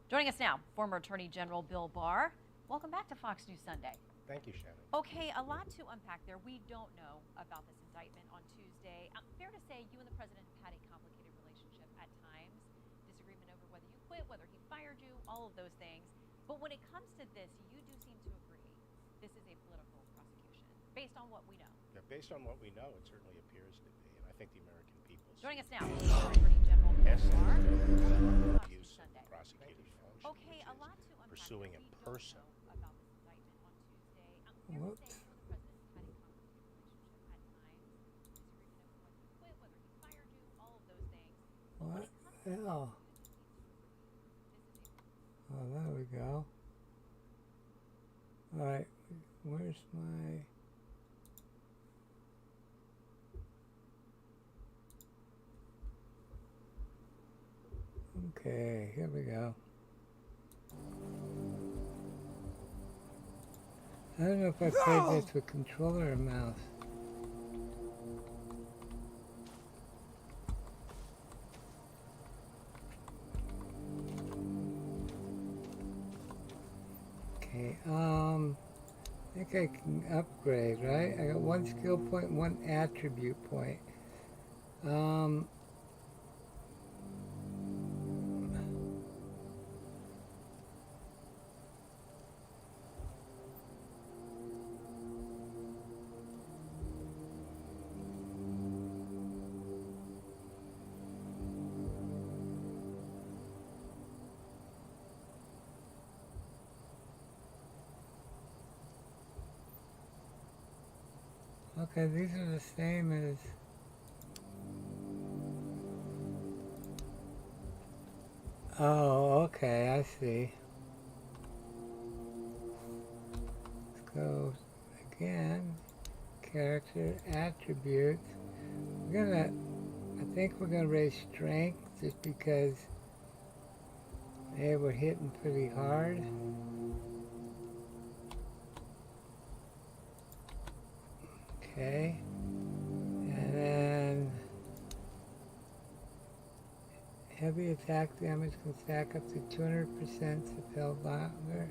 Joining us now, former Attorney General Bill Barr. Welcome back to Fox News Sunday. Thank you, Shannon. Okay, a lot to unpack there. We don't know about this indictment on Tuesday. Fair to say you and the president have had a complicated relationship at times. Disagreement over whether you quit, whether he fired you, all of those things. But when it comes to this, you do seem to agree this is a political prosecution, based on what we know. Yeah, based on what we know, it certainly appears to be, and I think the American people. Joining us now, former Attorney General Bill Barr. Use of prosecutors' function, Okay, a lot to unpack. pursuing a person. About this indictment on Tuesday. Whoops. What the hell? Oh, there we go. Alright, where's my... Okay, here we go. I don't know if I played this with controller or mouse. Okay, I think I can upgrade, right? I got 1 skill point, 1 attribute point. Okay, these are the same as... Oh, okay, I see. Let's go again. Character, attributes. I think we're gonna raise strength just because they were hitting pretty hard. Okay, and then heavy attack damage can stack up to 200% if held longer.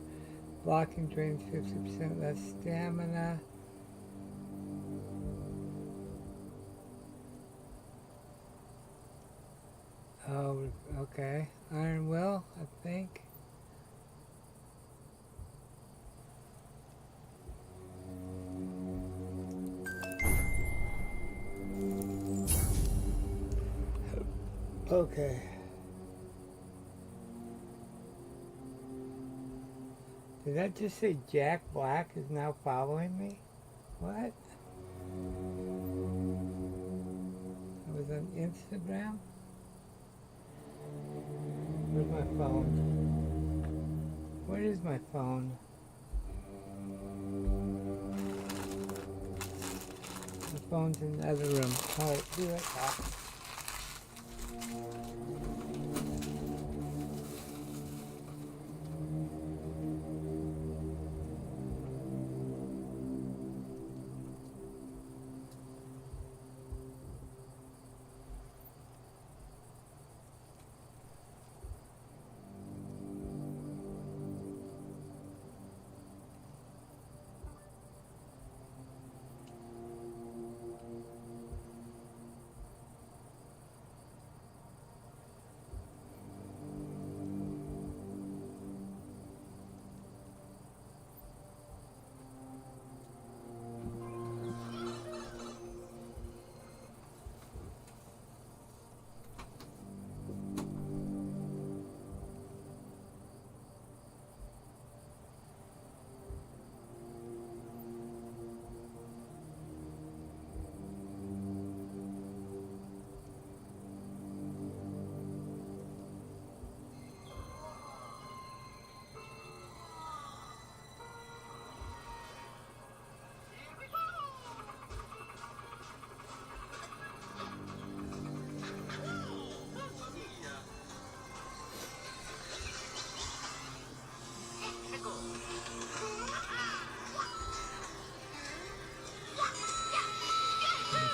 Blocking drains 50% less stamina. Oh, okay. Iron Will, I think. Okay. Did that just say Jack Black is now following me? What? It was on Instagram? Where's my phone? Where is my phone? My phone's in the other room. Alright, be right back.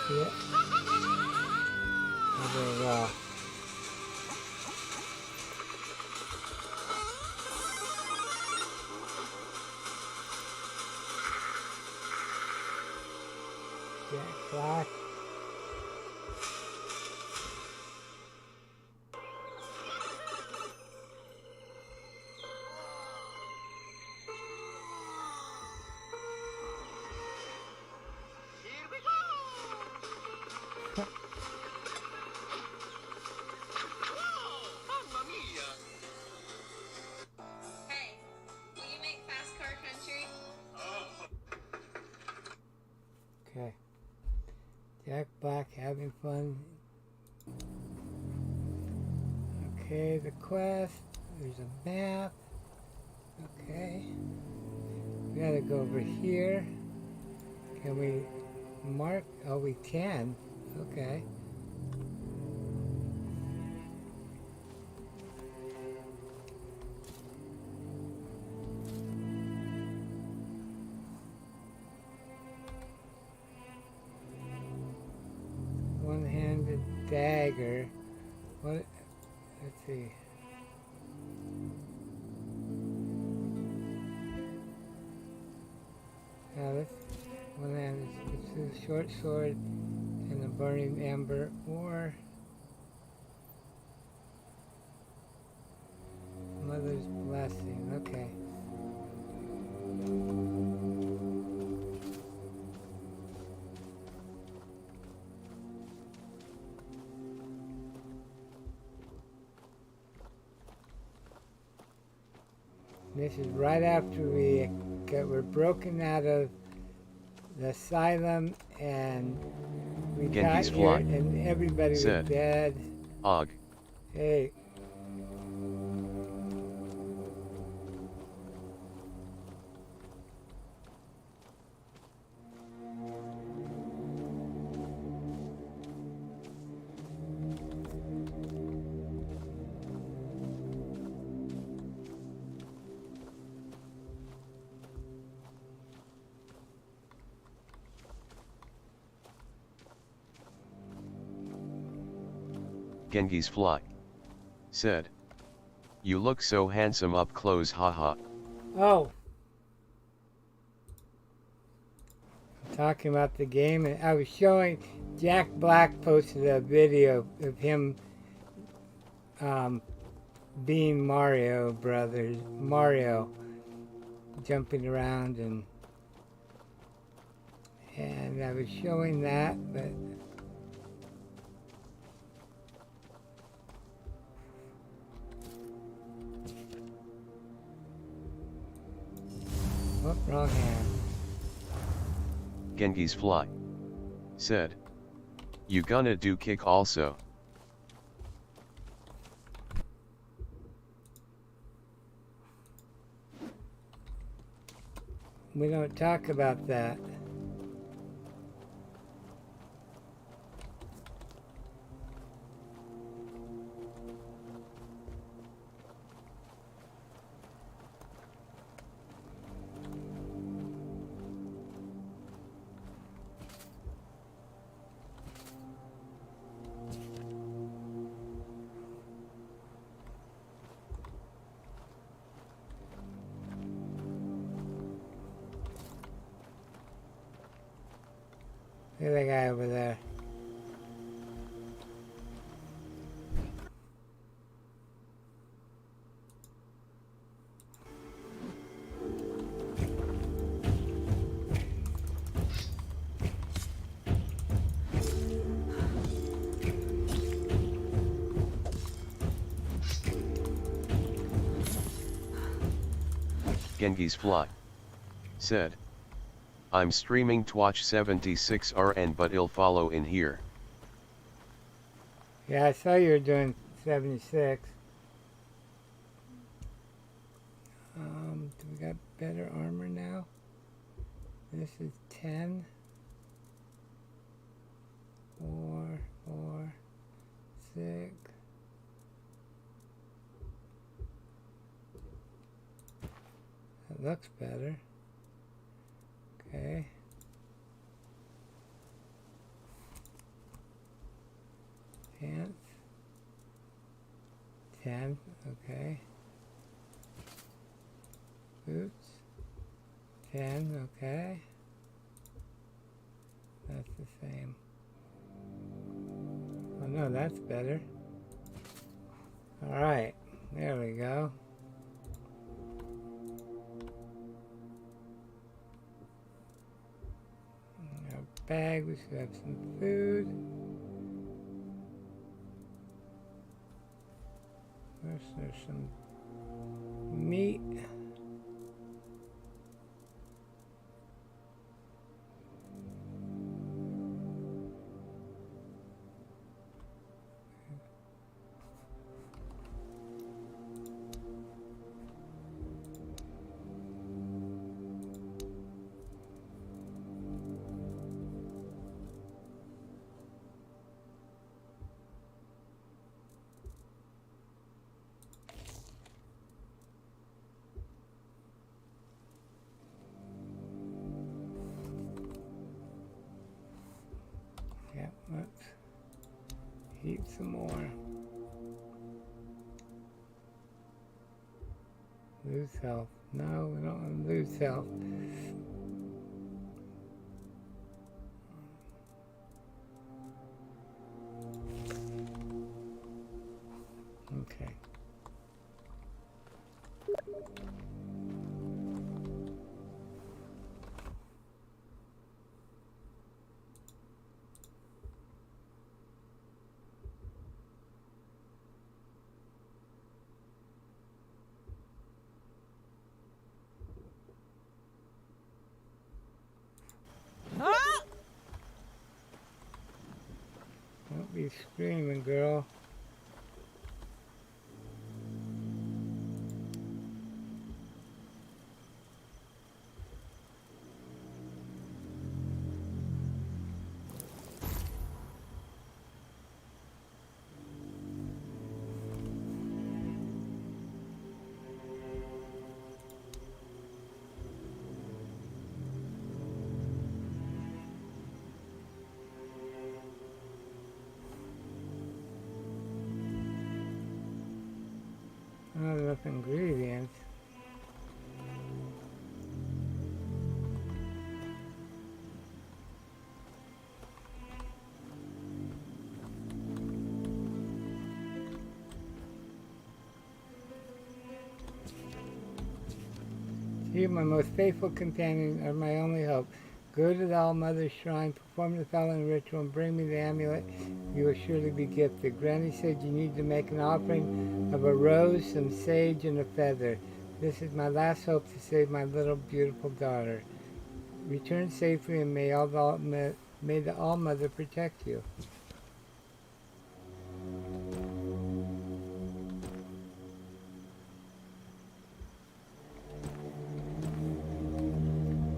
See it? Very well. Black. Hey, will you make Fast Car Country? Okay. Jack Black having fun. Okay, the quest. There's a map. Okay. We gotta go over here. Can we mark? Oh, we can. Okay. One-handed dagger. What? Let's see. That's one-handed. It's a short sword and a burning ember, or Mother's blessing. Okay. This is right after we're broken out of the asylum and we got Genghis here Fly and everybody was said, dead. Og. Hey. Genghis Fly said, "You look so handsome up close, haha." Oh. I'm talking about the game, and I was showing Jack Black posted a video of him being Mario jumping around, and I was showing that, but oh, wrong hand. Genghis Fly said, "You gonna do kick also?" We don't talk about that. Look at that guy over there. Genghis Fly said, "I'm streaming Twitch 76RN but I'll follow in here." Yeah, I saw you were doing 76. Do we got better armor now? This is 10. 4, 4, 6. That looks better. Okay. Pants. 10, okay. Boots. 10, okay. That's the same. Oh no, that's better. Alright, there we go. In our bag, we should have some food. First, there's some meat. Yeah, let's heat some more. Lose health. No, we don't want to lose health. Okay. Don't be screaming, girl. Not enough ingredients. You, my most faithful companion, are my only hope. Go to the All-Mother's shrine, perform the following ritual, and bring me the amulet. You will surely be gifted. Granny said you need to make an offering of a rose, some sage, and a feather. This is my last hope to save my little beautiful daughter. Return safely, and may the All-Mother protect you.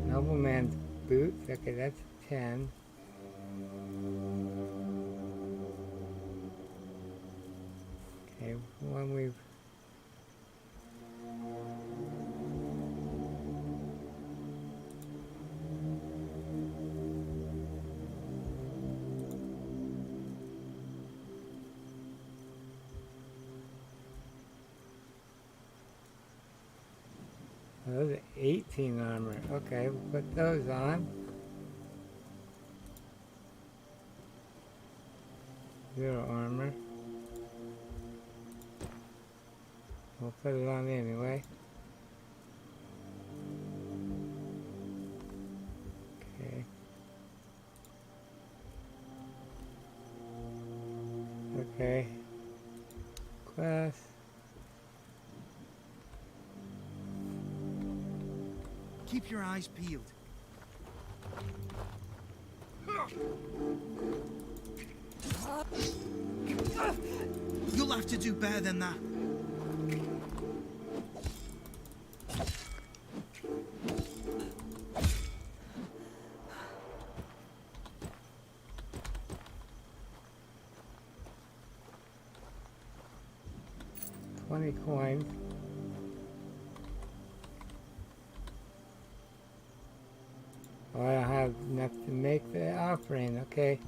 Nobleman's boots. Okay, that's 10. Okay, one we've... Those are 18 armor. Okay, we'll put those on. 0 armor. We'll put it on anyway. Okay. Okay. Class. Keep your eyes peeled. You'll have to do better than that. $20 coins. Oh, I don't have enough to make the offering. Okay,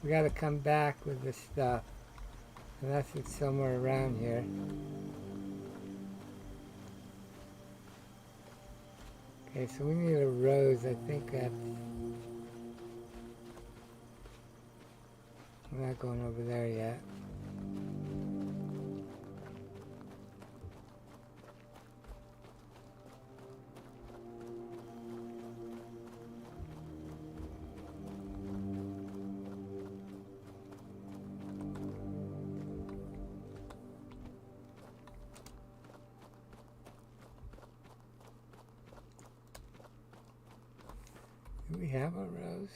we got to come back with this stuff, unless it's somewhere around here. Okay, so we need a rose. I think that's... I'm not going over there yet. Do we have a rose?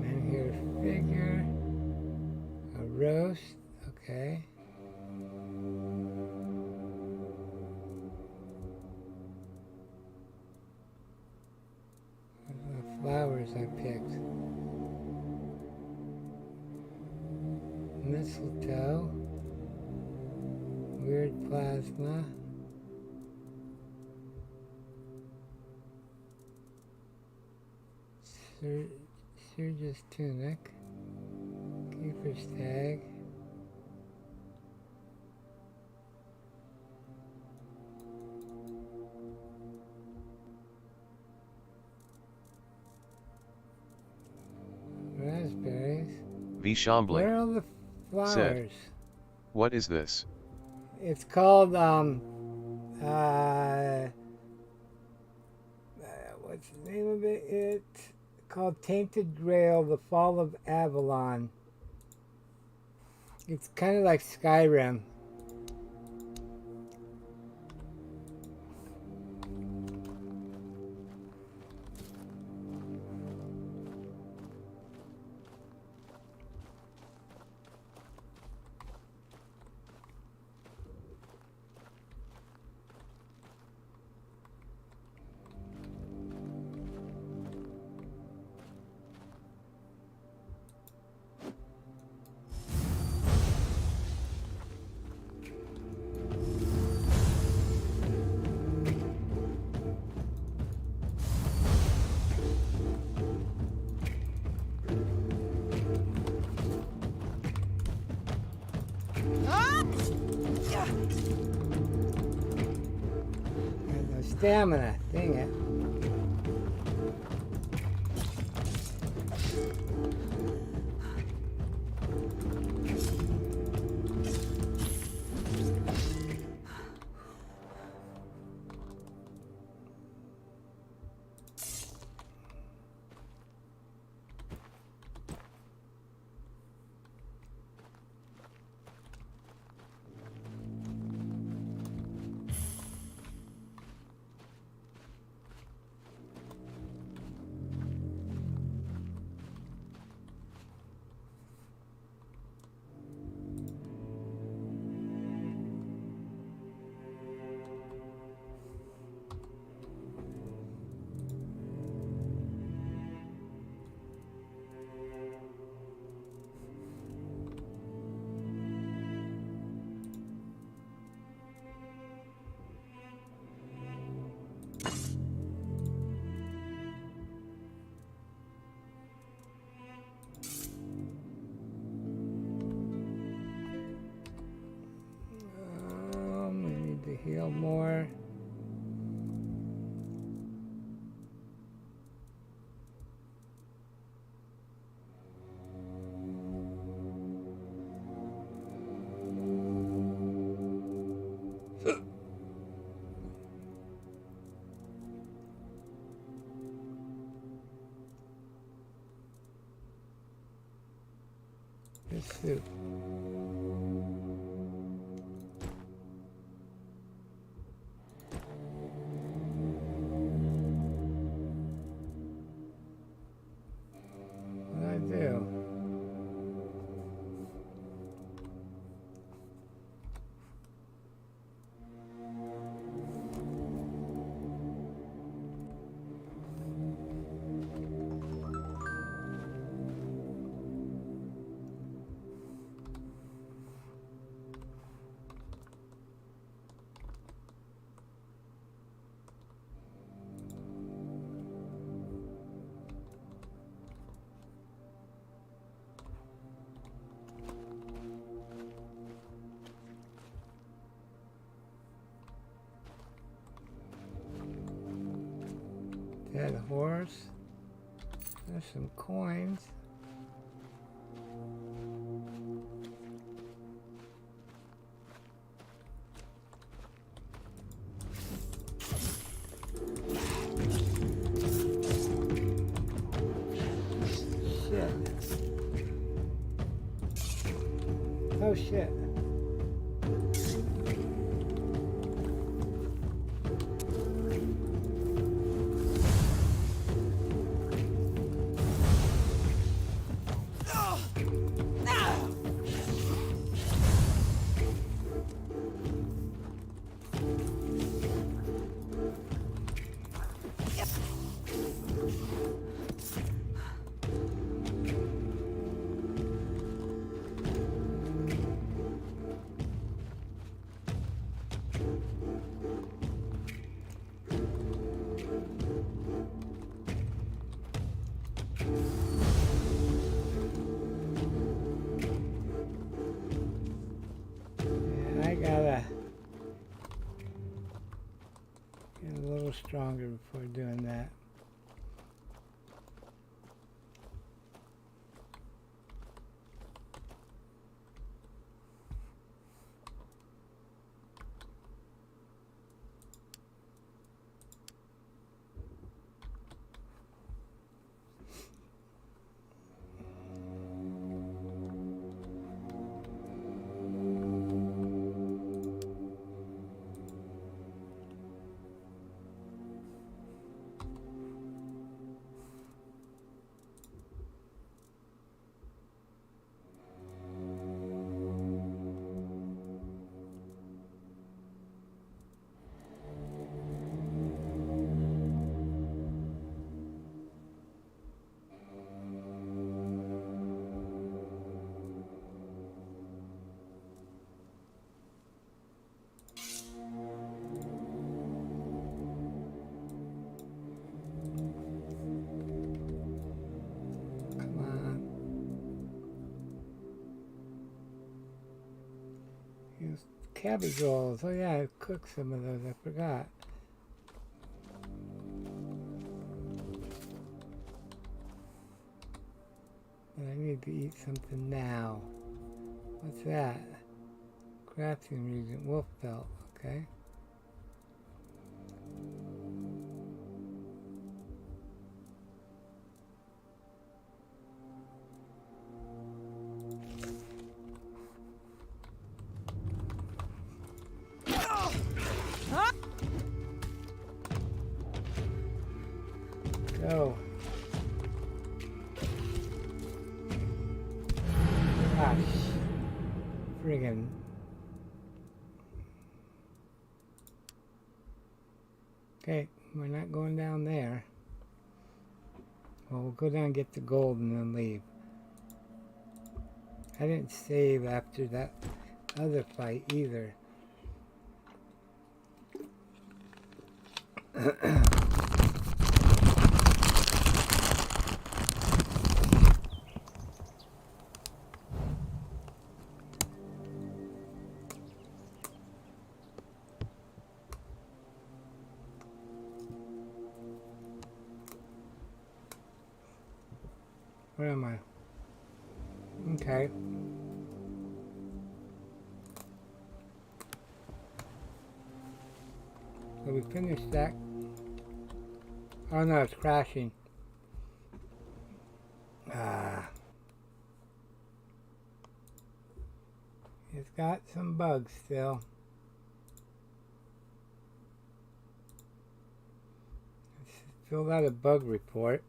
Menhir figure. A roast. Okay. The flowers I picked. Mistletoe. Weird plasma. Surge's tunic. Keeper's tag. Raspberries. V. Chambly. Where are all the flowers? Said. What is this? It's called what's the name of it? It's called Tainted Grail, The Fall of Avalon. It's kind of like Skyrim. And no stamina, dang it. We need to heal more. This soup. What do I do? Dead horse. There's some coins. Shit. Oh shit. I gotta get a little stronger before doing that. Cabbage rolls. Oh yeah, I cooked some of those. I forgot. But I need to eat something now. What's that? Crafting reagent. Wolf belt. Okay. Go. Gosh. Friggin'. Okay, we're not going down there. Well, we'll go down and get the gold and then leave. I didn't save after that other fight either. Where am I? Okay. So we finished that. Oh no, it's crashing. It's got some bugs still. Let's fill out a bug report.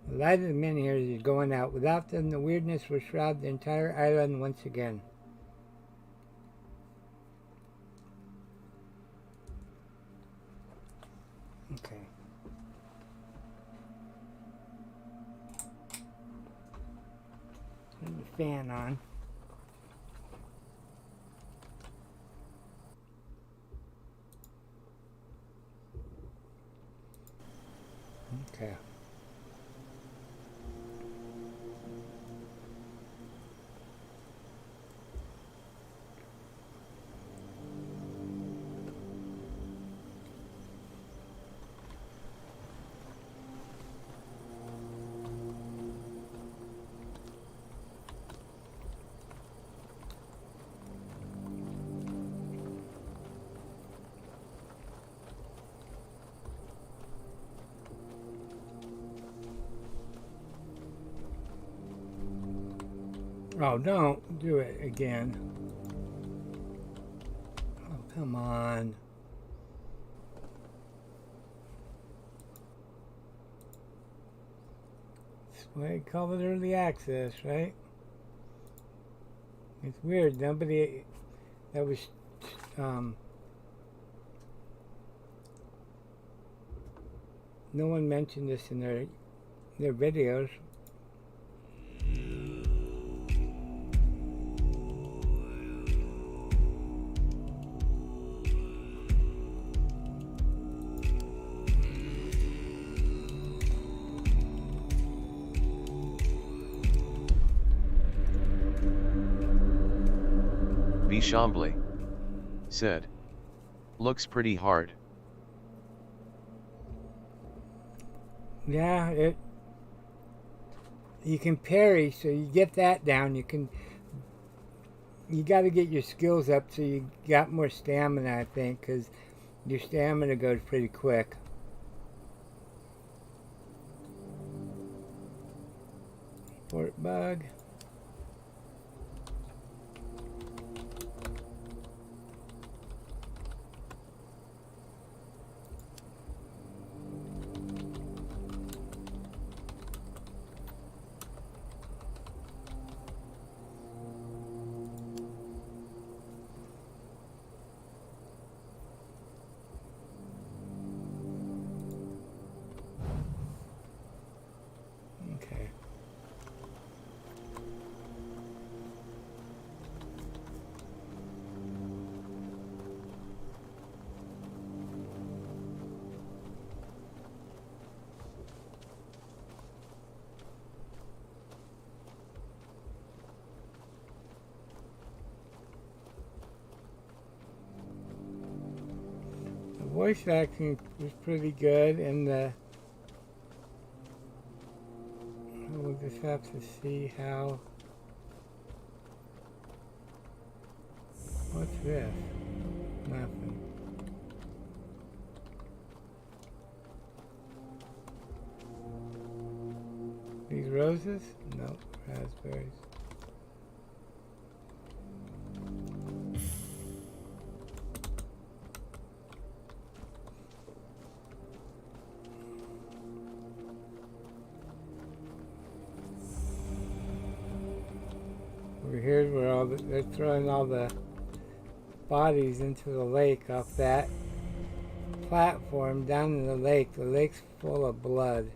The light of the men here is going out. Without them, the weirdness will shroud the entire island once again. Okay. Turn the fan on. Okay. Oh, don't do it again. Oh, come on. That's why they call it early access, right? It's weird. Nobody that was no one mentioned this in their videos. Chambly said, looks pretty hard. Yeah, you can parry, so you get that down. You got to get your skills up so you got more stamina, I think, because your stamina goes pretty quick. Port bug. Okay. The voice acting was pretty good, and we'll just have to see how. What's this? Nothing. These roses? Nope. Raspberries. Over here's where they're throwing all the bodies into the lake off that platform down in the lake. The lake's full of blood.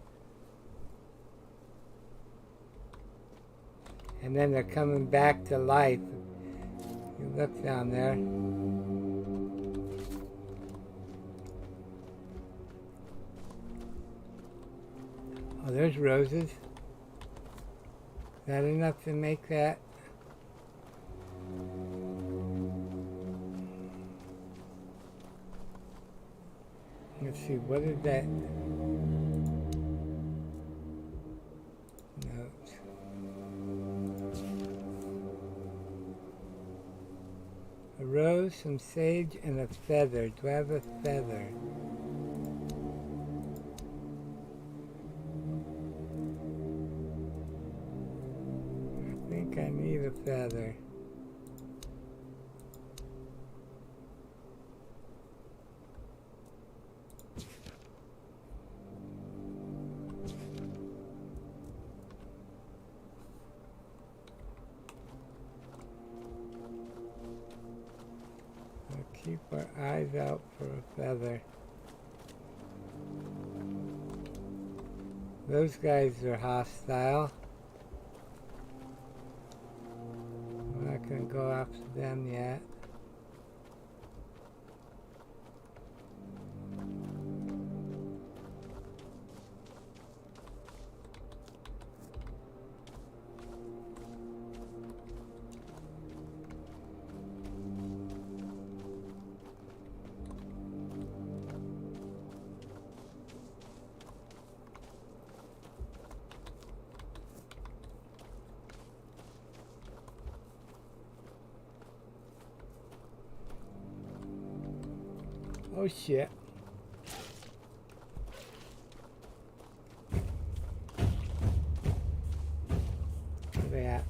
And then they're coming back to life. You look down there. Oh, there's roses. Is that enough to make that? Let's see, what is that? Note. A rose, some sage, and a feather. Do I have a feather? I think I need a feather. Keep our eyes out for a feather. Those guys are hostile. I'm not going to go after them yet. Oh shit. Where they at?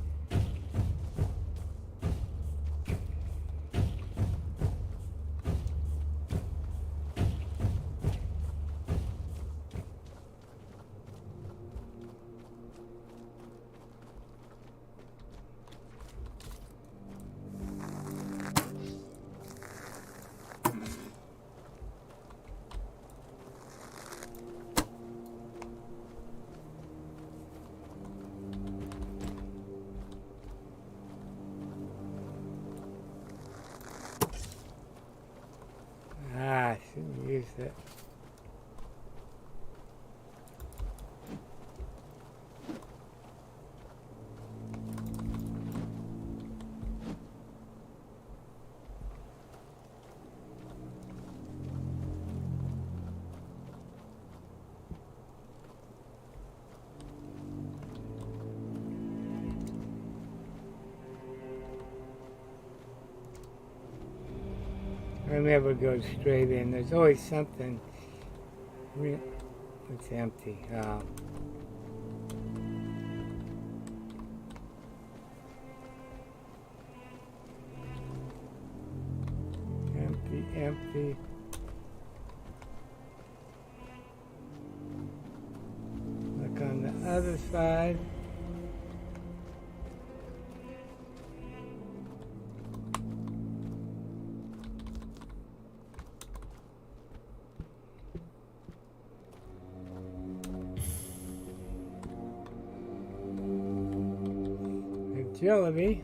Ah, I shouldn't use it. I never go straight in. There's always something. It's empty. Empty, empty. Look on the other side. Agility.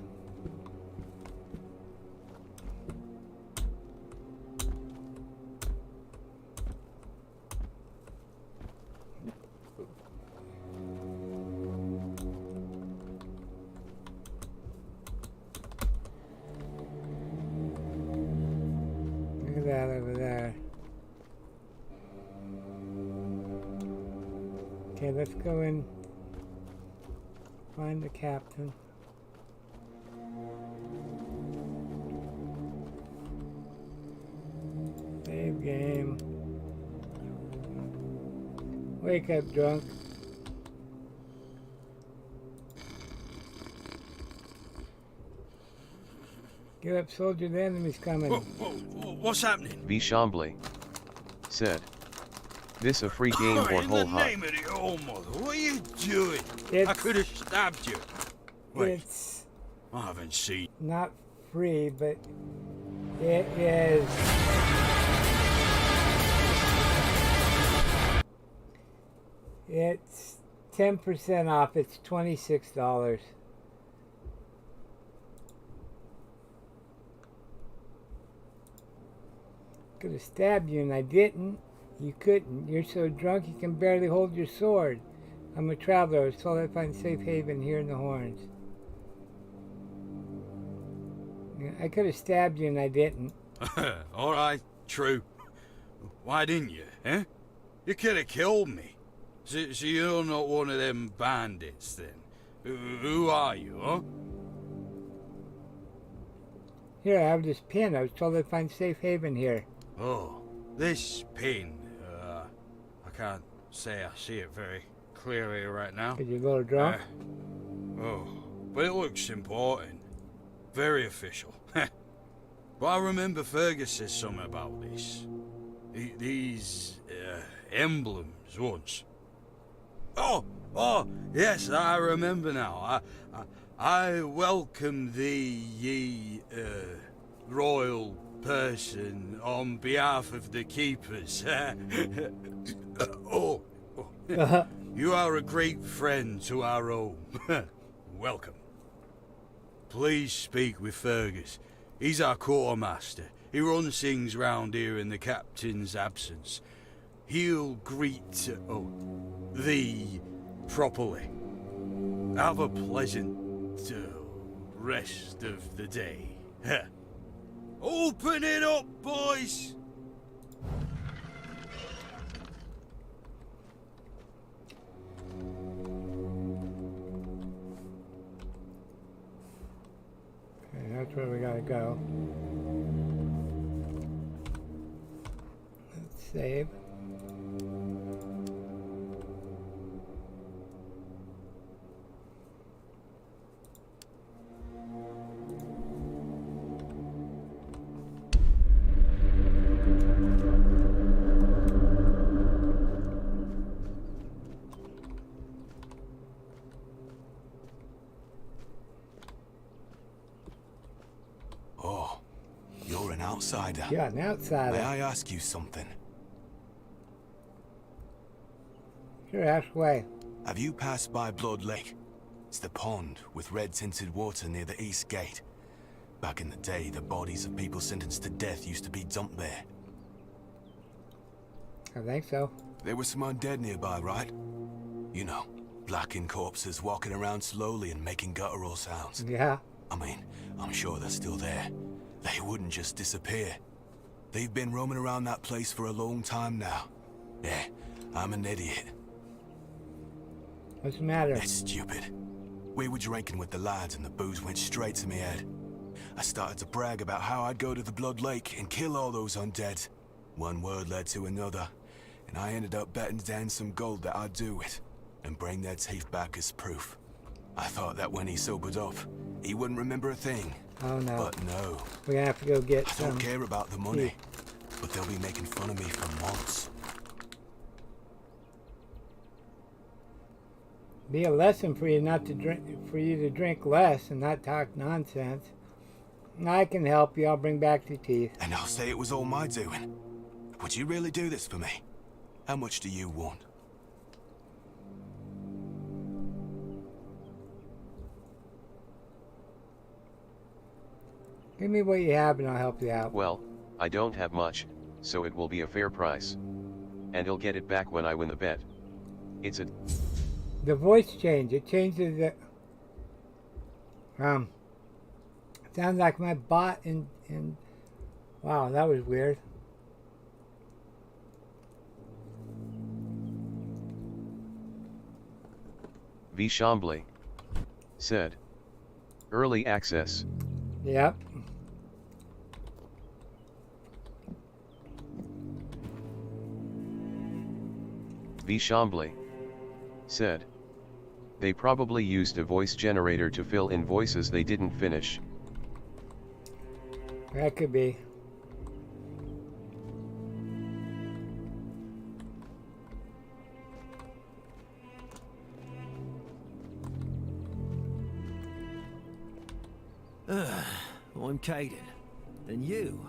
Look at that over there. Okay, let's go in. Find the captain. Save game. Wake up, drunk. Get up, soldier, the enemy's coming. What's happening? Chambly said, "This a free game or In whole the hot." name of the old mother, what are you doing? I It's- could have stabbed you. Wait, It's I haven't seen. not free, but it is. It's 10% off. It's $26. Could have stabbed you and I didn't. You couldn't. You're so drunk you can barely hold your sword. I'm a traveler. I was told I'd find safe haven here in the Horns. Yeah, I could have stabbed you and I didn't. All right, true. Why didn't you, eh? You could have killed me. So you're not one of them bandits, then? Who are you, huh? Here, I have this pin. I was told I'd find safe haven here. Oh, this pin. I can't say I see it very clearly right now. Because you're a little drunk? Oh, but it looks important. Very official. But I remember Fergus said something about this. These emblems once. Oh, yes, I remember now. I welcome thee, ye royal person, on behalf of the keepers. You are a great friend to our home. Welcome. Please speak with Fergus. He's our quartermaster. He runs things round here in the captain's absence. He'll greet thee properly. Have a pleasant rest of the day. Open it up, boys! Okay, that's where we gotta go. save. Oh, you're an outsider. Yeah, an outsider. May I ask you something? Sure, ask away. Have you passed by Blood Lake? It's the pond with red-tinted water near the east gate. Back in the day, the bodies of people sentenced to death used to be dumped there. I think so. There were some undead nearby, right? You know, blackened corpses walking around slowly and making guttural sounds. Yeah. I mean, I'm sure they're still there. They wouldn't just disappear. They've been roaming around that place for a long time now. Yeah, I'm an idiot. What's the matter? It's stupid. We were drinking with the lads and the booze went straight to my head. I started to brag about how I'd go to the Blood Lake and kill all those undead. One word led to another, and I ended up betting down some gold that I'd do it, and bring their teeth back as proof. I thought that when he sobered up, he wouldn't remember a thing. Oh no. But no. We're gonna have to go get I some. don't care about the money, but they'll be making fun of me for months. Be a lesson for you not to drink, for you to drink less and not talk nonsense. I can help you. I'll bring back the teeth. And I'll say it was all my doing. Would you really do this for me? How much do you want? Give me what you have and I'll help you out. Well, I don't have much, so it will be a fair price. And I'll get it back when I win the bet. It's a... The voice change. It changes the... Sounds like my bot in... Wow, that was weird. V. Chambly said. Early access. Yep. V. Chambly said. They probably used a voice generator to fill in voices they didn't finish. That could be. I'm Caden. And you?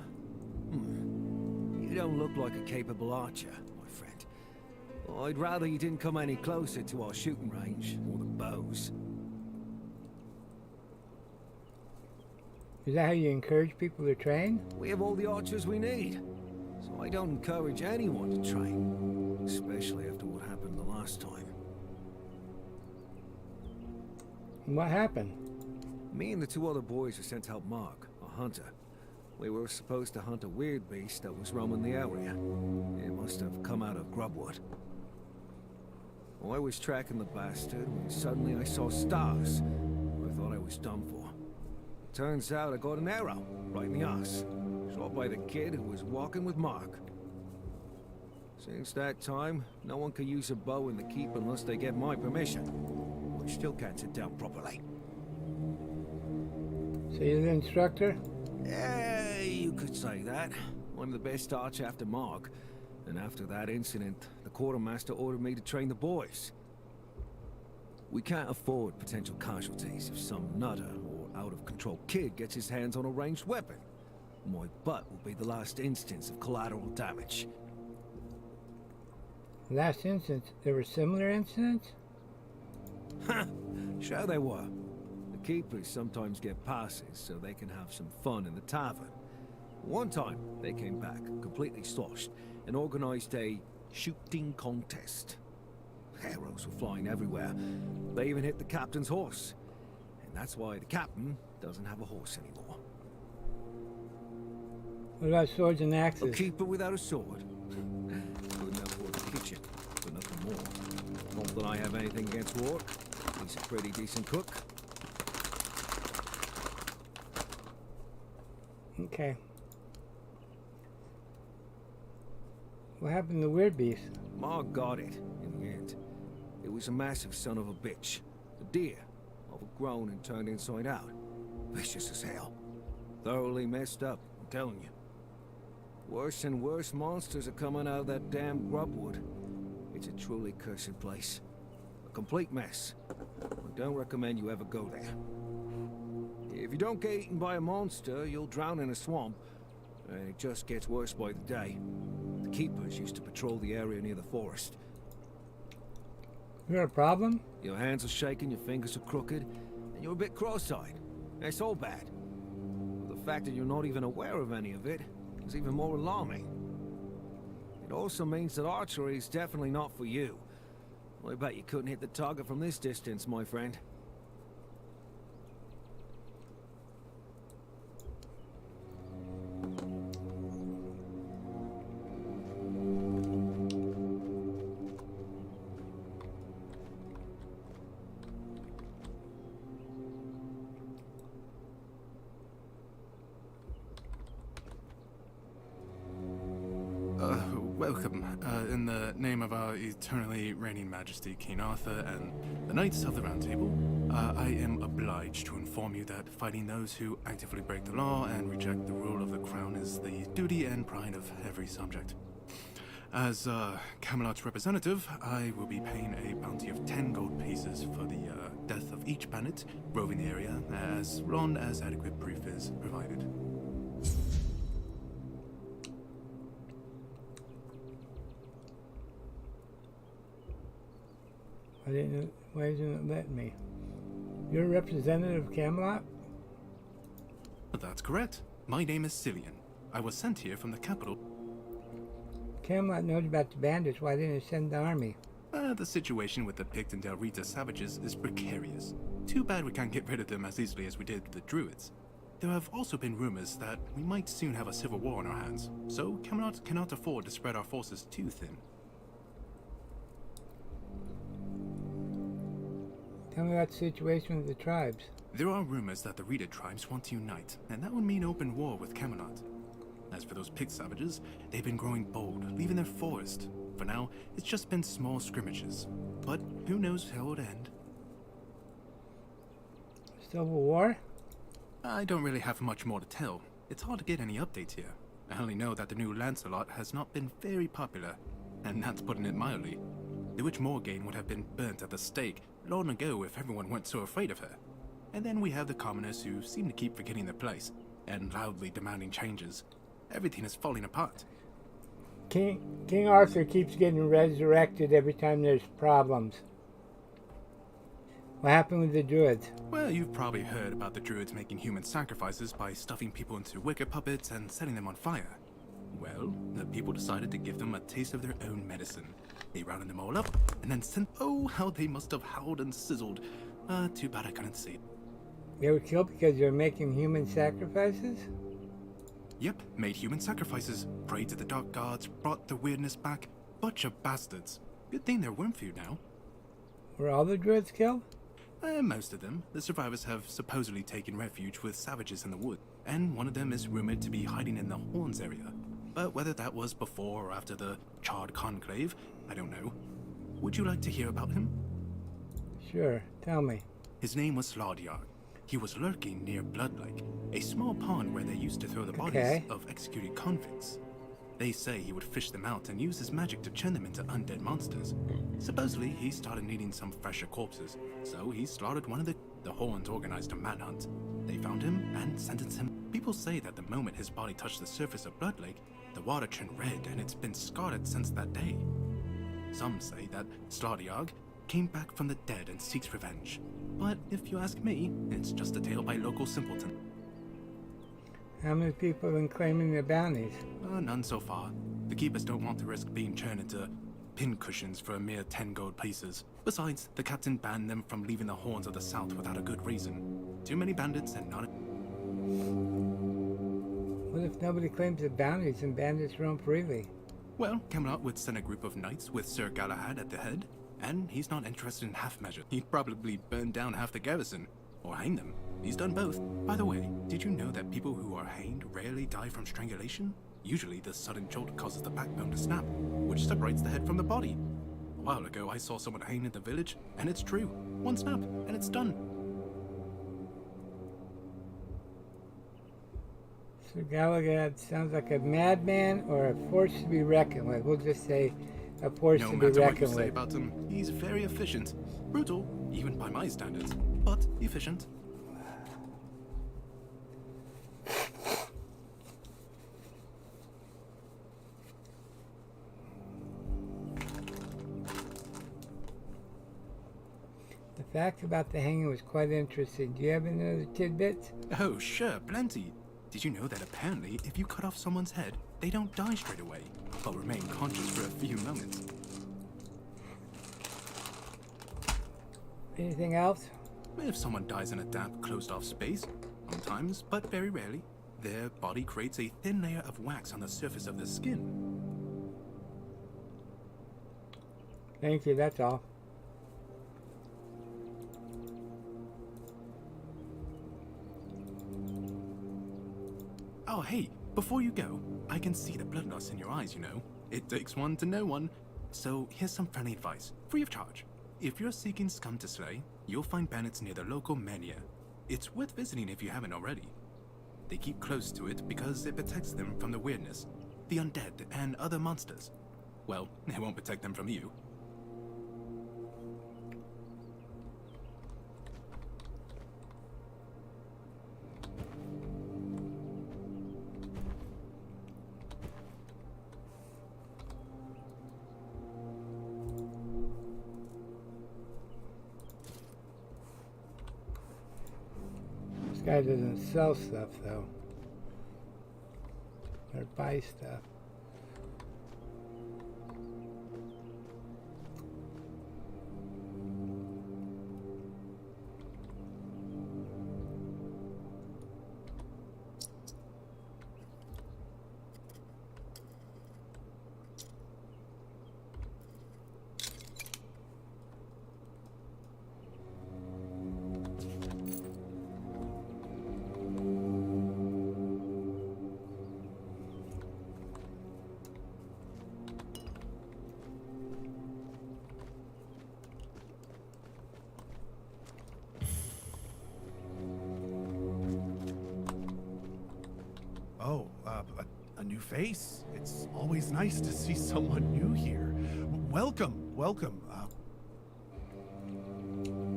You don't look like a capable archer, my friend. I'd rather you didn't come any closer to our shooting range, or the bows. Is that how you encourage people to train? We have all the archers we need. So I don't encourage anyone to train. Especially after what happened the last time. What happened? Me and the two other boys were sent to help Mark, a hunter. We were supposed to hunt a weird beast that was roaming the area. It must have come out of Grubwood. I was tracking the bastard when suddenly I saw stars. I thought I was done for. Turns out I got an arrow right in the arse, shot by the kid who was walking with Mark. Since that time, no one can use a bow in the keep unless they get my permission, which still can't sit down properly. So you're the instructor? Yeah, you could say that. I'm the best archer after Mark. And after that incident, the quartermaster ordered me to train the boys. We can't afford potential casualties if some nutter or out-of-control kid gets his hands on a ranged weapon. My butt will be the last instance of collateral damage. Last instance, there were similar incidents? Sure they were. The keepers sometimes get passes so they can have some fun in the tavern. One time, they came back, completely sloshed, and organized a shooting contest. Arrows were flying everywhere. They even hit the captain's horse. And that's why the captain doesn't have a horse anymore. What about swords and A axes? keeper without a sword. Good enough for the kitchen, but nothing more. Not that I have anything against Rourke. He's a pretty decent cook. Okay. What happened to Weird Beast? Mark got it, in the end. It was a massive son of a bitch. A deer. Overgrown and turned inside out. Vicious as hell. Thoroughly messed up, I'm telling you. Worse and worse monsters are coming out of that damn grubwood. It's a truly cursed place. A complete mess. I don't recommend you ever go there. If you don't get eaten by a monster, you'll drown in a swamp. And it just gets worse by the day. The keepers used to patrol the area near the forest. You got a problem? Your hands are shaking, your fingers are crooked, and you're a bit cross-eyed. It's all bad. But the fact that you're not even aware of any of it is even more alarming. It also means that archery is definitely not for you. I bet you couldn't hit the target from this distance, my friend. Welcome. In the name of our eternally reigning majesty, King Arthur, and the Knights of the Round Table, I am obliged to inform you that fighting those who actively break the law and reject the rule of the crown is the duty and pride of every subject. As Camelot's representative, I will be paying a bounty of 10 gold pieces for the death of each bandit roving the area, as long as adequate proof is provided. Why isn't it letting me? You're a representative of Camelot? That's correct. My name is Cillian. I was sent here from the capital. Camelot knows about the bandits. Why didn't it send the army? The situation with the Pict and Del Rita savages is precarious. Too bad we can't get rid of them as easily as we did the Druids. There have also been rumors that we might soon have a civil war on our hands, so Camelot cannot afford to spread our forces too thin. Tell me about the situation with the tribes. There are rumors that the Rita tribes want to unite, and that would mean open war with Camelot. As for those Pict savages, they've been growing bold, leaving their forest. For now, it's just been small scrimmages. But who knows how it'll end? Civil war? I don't really have much more to tell. It's hard to get any updates here. I only know that the new Lancelot has not been very popular, and that's putting it mildly. The Witch Morgaine would have been burnt at the stake long ago if everyone weren't so afraid of her. And then we have the commoners who seem to keep forgetting their place, and loudly demanding changes. Everything is falling apart. King Arthur keeps getting resurrected every time there's problems. What happened with the Druids? Well, you've probably heard about the Druids making human sacrifices by stuffing people into wicker puppets and setting them on fire. Well, the people decided to give them a taste of their own medicine. They rounded them all up, and then sent— oh, how they must have howled and sizzled. Too bad I couldn't see it. They were killed because they were making human sacrifices? Yep, made human sacrifices, prayed to the dark gods, brought the weirdness back. Bunch of bastards. Good thing they're worm food now. Were all the Druids killed? Most of them. The survivors have supposedly taken refuge with savages in the wood, and one of them is rumored to be hiding in the Horns area. But whether that was before or after the Charred Conclave, I don't know. Would you like to hear about him? Sure, tell me. His name was Slaudyard. He was lurking near Blood Lake, a small pond where they used to throw the bodies of executed convicts. They say he would fish them out and use his magic to turn them into undead monsters. Supposedly, he started needing some fresher corpses, so he slaughtered one of the Horns organized a manhunt. They found him and sentenced him. People say that the moment his body touched the surface of Blood Lake, the water turned red and it's been scarred since that day. Some say that Slaudyard came back from the dead and seeks revenge. But if you ask me, it's just a tale by local simpleton. How many people have been claiming their bounties? None so far. The keepers don't want to risk being turned into pincushions for a mere 10 gold pieces. Besides, the captain banned them from leaving the Horns of the South without a good reason. Too many bandits and not— What if nobody claims the bounties and bandits roam freely? Well, Camelot would send a group of knights with Sir Galahad at the head, and he's not interested in half measure. He'd probably burn down half the garrison, or hang them. He's done both. By the way, did you know that people who are hanged rarely die from strangulation? Usually the sudden jolt causes the backbone to snap, which separates the head from the body. A while ago I saw someone hanged in the village, and it's true. One snap, and it's done. So Galagad sounds like a madman or a force to be reckoned with. We'll just say a force to be No matter what you reckoned say with. about him, he's very efficient. Brutal, even by my standards, but efficient. The fact about the hanging was quite interesting. Do you have any other tidbits? Oh, sure, plenty. Did you know that apparently if you cut off someone's head, they don't die straight away, but remain conscious for a few moments? Anything else? If someone dies in a damp, closed-off space, sometimes, but very rarely, their body creates a thin layer of wax on the surface of the skin. Thank you, that's all. Oh, hey, before you go, I can see the bloodlust in your eyes, you know. It takes one to know one. So here's some friendly advice, free of charge. If you're seeking scum to slay, you'll find bandits near the local mania. It's worth visiting if you haven't already. They keep close to it because it protects them from the weirdness, the undead, and other monsters. Well, it won't protect them from you. This guy doesn't sell stuff, though. Or buy stuff. Oh, a new face. It's always nice to see someone new here. Welcome, welcome.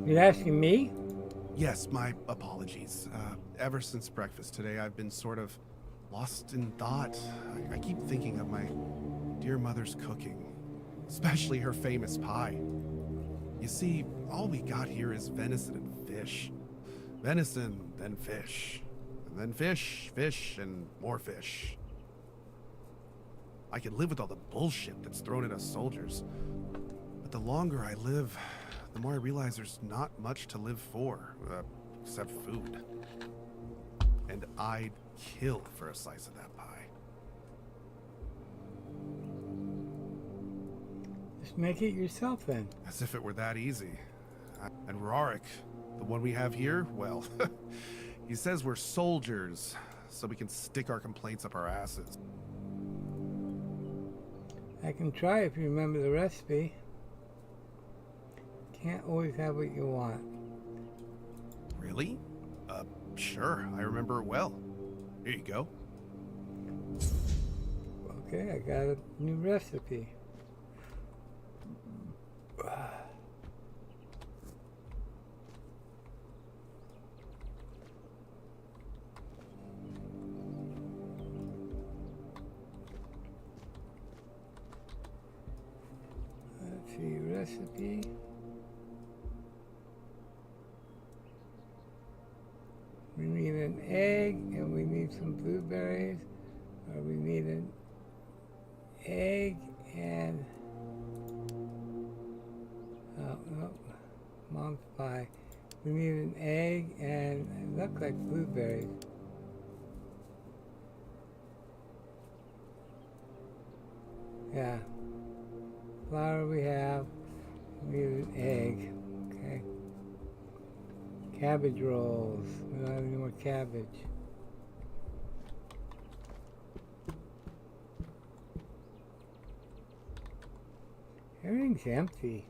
You're asking me? Yes, my apologies. Ever since breakfast today, I've been sort of lost in thought. I keep thinking of my dear mother's cooking, especially her famous pie. You see, all we got here is venison and fish. Venison, then fish. And then fish, fish, and more fish. I can live with all the bullshit that's thrown at us soldiers. But the longer I live, the more I realize there's not much to live for, except food. And I'd kill for a slice of that pie. Just make it yourself, then. As if it were that easy. And Rorik, the one we have here, well, he says we're soldiers, so we can stick our complaints up our asses. I can try if you remember the recipe. Can't always have what you want. Really? Sure, I remember it well. Here you go. Okay, I got a new recipe. Let's see, recipe. We need an egg, and we need some blueberries, or we need an egg and mom's pie. We need an egg and it looked like blueberries. Yeah. Flour we have. We need an egg. Okay. Cabbage rolls. We don't have any more cabbage. Everything's empty.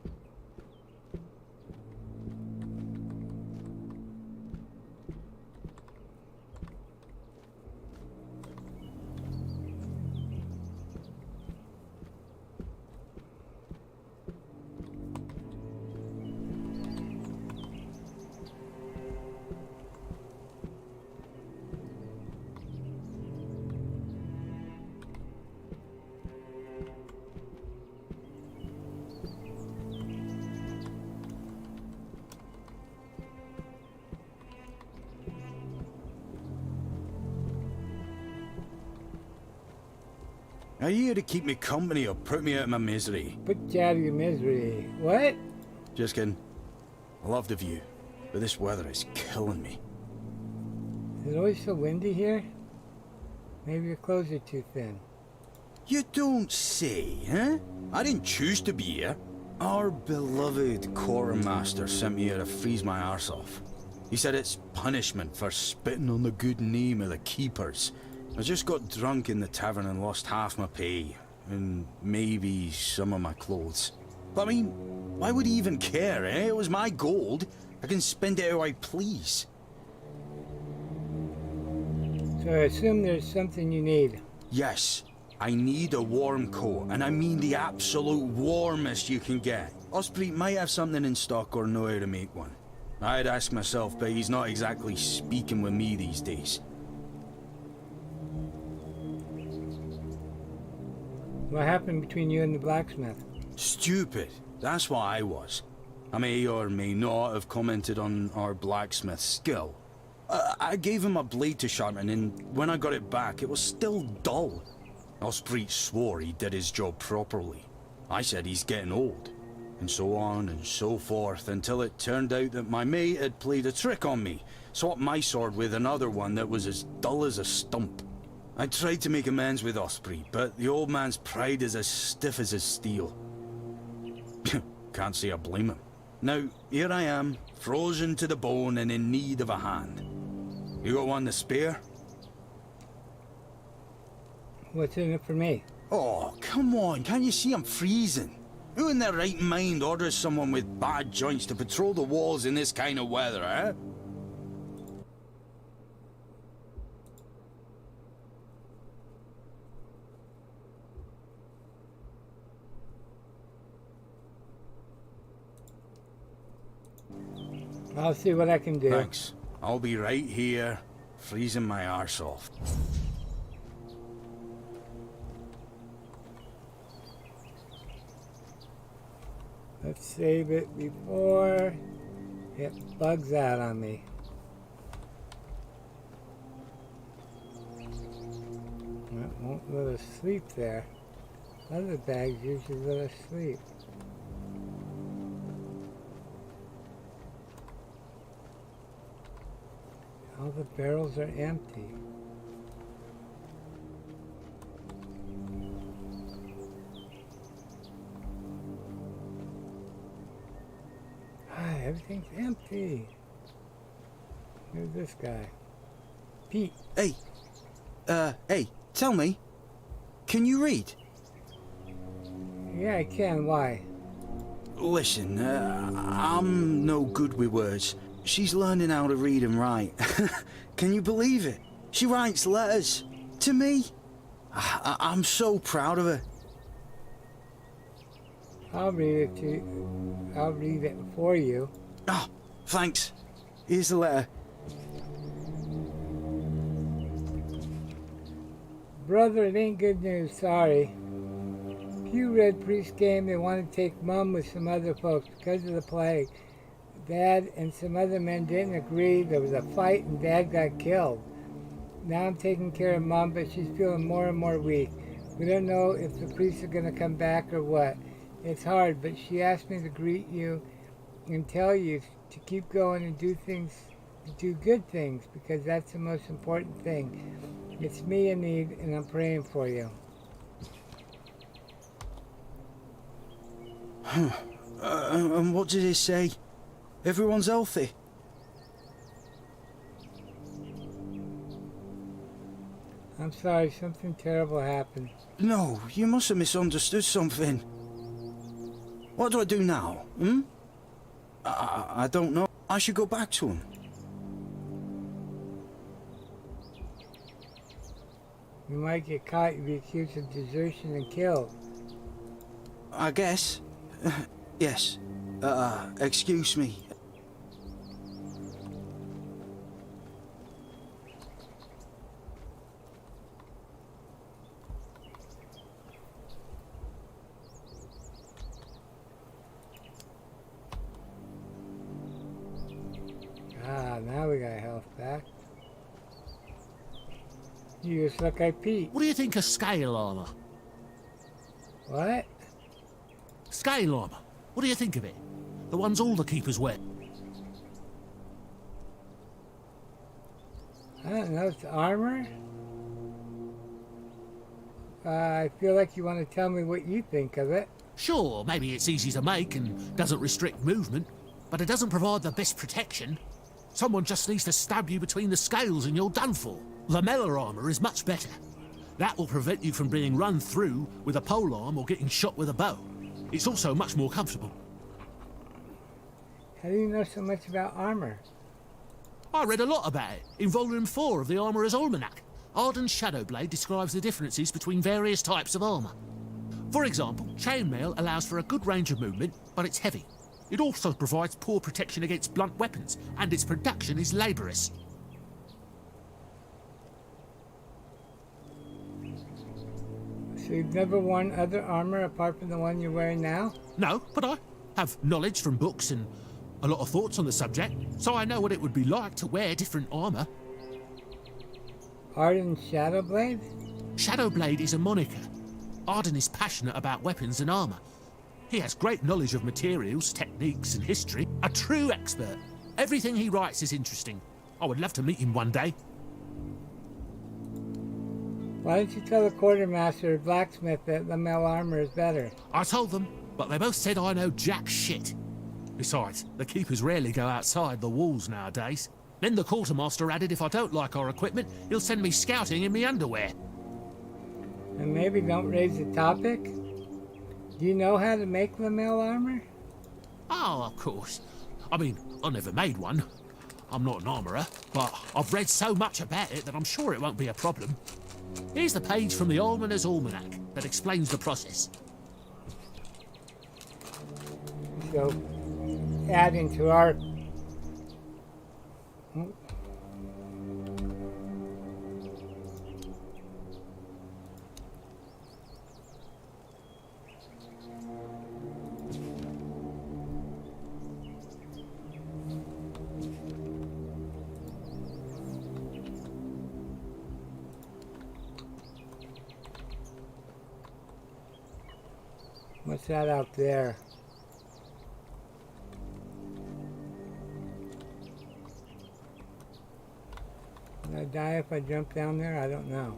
Are you here to keep me company or put me out of my misery? Put you out of your misery. What? Just kidding. I love the view, but this weather is killing me. Is it always so windy here? Maybe your clothes are too thin. You don't say, huh? I didn't choose to be here. Our beloved quartermaster sent me here to freeze my arse off. He said it's punishment for spitting on the good name of the keepers. I just got drunk in the tavern and lost half my pay, and maybe some of my clothes. But I mean, why would he even care, eh? It was my gold. I can spend it how I please. So I assume there's something you need. Yes, I need a warm coat, and I mean the absolute warmest you can get. Osprey might have something in stock or know how to make one. I'd ask myself, but he's not exactly speaking with me these days. What happened between you and the blacksmith? Stupid. That's what I was. I may or may not have commented on our blacksmith's skill. I gave him a blade to sharpen, and when I got it back, it was still dull. Osprey swore he did his job properly. I said he's getting old, and so on and so forth, until it turned out that my mate had played a trick on me, swapped my sword with another one that was as dull as a stump. I tried to make amends with Osprey, but the old man's pride is as stiff as his steel. Can't say I blame him. Now, here I am, frozen to the bone and in need of a hand. You got one to spare? What's in it for me? Oh, come on, can't you see I'm freezing? Who in their right mind orders someone with bad joints to patrol the walls in this kind of weather, eh? I'll see what I can do. Thanks. I'll be right here, freezing my arse off. Let's save it before it bugs out on me. That won't let us sleep there. Other bags usually let us sleep. All the barrels are empty. Everything's empty. Who's this guy? Pete. Hey. Hey, tell me. Can you read? Yeah, I can. Why? Listen, I'm no good with words. She's learning how to read and write. Can you believe it? She writes letters. To me. I'm so proud of her. I'll read it to you. I'll read it for you. Oh, thanks. Here's the letter. Brother, it ain't good news, sorry. Few Red Priest came, they want to take Mum with some other folks because of the plague. Dad and some other men didn't agree. There was a fight and Dad got killed. Now I'm taking care of Mum, but she's feeling more and more weak. We don't know if the priests are going to come back or what. It's hard, but she asked me to greet you and tell you to keep going and do good things, because that's the most important thing. It's me in need, and I'm praying for you. And what did it say? Everyone's healthy? I'm sorry, something terrible happened. No, you must have misunderstood something. What do I do now, hmm? I don't know. I should go back to him. You might get caught, you'd be accused of desertion and killed. I guess. Yes. Excuse me. Ah, now we got health back. You just look like Pete. What do you think of scale armor? What? Scale armor. What do you think of it? The ones all the keepers wear. I don't know, it's armor? I feel like you want to tell me what you think of it. Sure, maybe it's easy to make and doesn't restrict movement, but it doesn't provide the best protection. Someone just needs to stab you between the scales and you're done for. Lamella armor is much better. That will prevent you from being run through with a polearm or getting shot with a bow. It's also much more comfortable. How do you know so much about armor? I read a lot about it in Volume 4 of the Armourer's Almanac. Arden's Shadowblade describes the differences between various types of armour. For example, chainmail allows for a good range of movement, but it's heavy. It also provides poor protection against blunt weapons, and its production is laborious. So you've never worn other armor apart from the one you're wearing now? No, but I have knowledge from books and a lot of thoughts on the subject, so I know what it would be like to wear different armour. Arden's Shadowblade? Shadowblade is a moniker. Arden is passionate about weapons and armour. He has great knowledge of materials, techniques and history. A true expert. Everything he writes is interesting. I would love to meet him one day. Why don't you tell the quartermaster or blacksmith that Lamel armor is better? I told them, but they both said I know jack shit. Besides, the keepers rarely go outside the walls nowadays. Then the quartermaster added if I don't like our equipment, he'll send me scouting in me underwear. And maybe don't raise the topic? Do you know how to make Lamel armor? Oh, of course. I mean, I never made one. I'm not an armourer, but I've read so much about it that I'm sure it won't be a problem. Here's the page from the Almoner's Almanac that explains the process. So, adding to our... What's that out there? Will I die if I jump down there? I don't know.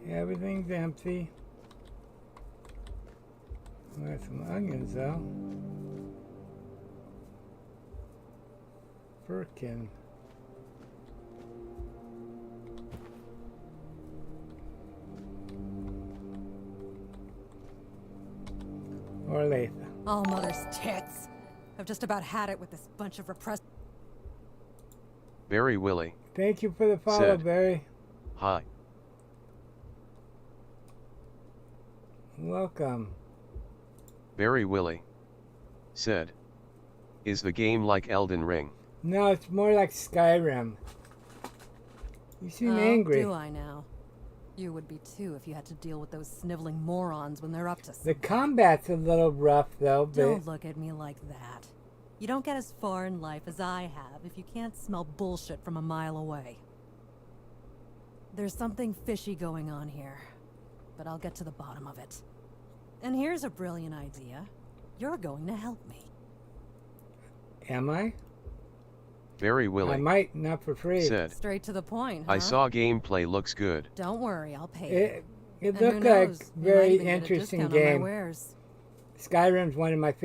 Everything's empty. There's some onions though. Firkin. Or Latha. All mother's tits. I've just about had it with this bunch of repressed... Barry Willie. Thank you for the follow, said, Barry. Hi. Welcome. Barry Willie said, is the game like Elden Ring? No, it's more like Skyrim. You seem angry. Do I now? You would be too if you had to deal with those sniveling morons when they're up to something. The combat's a little rough, though, but... Don't look at me like that. You don't get as far in life as I have if you can't smell bullshit from a mile away. There's something fishy going on here, but I'll get to the bottom of it. And here's a brilliant idea. You're going to help me. Am I? Barry Willie. I might, not for free. Said, straight to the point, huh? I saw gameplay looks good. Don't worry, I'll pay you. It looked like a very interesting game. Skyrim's one of my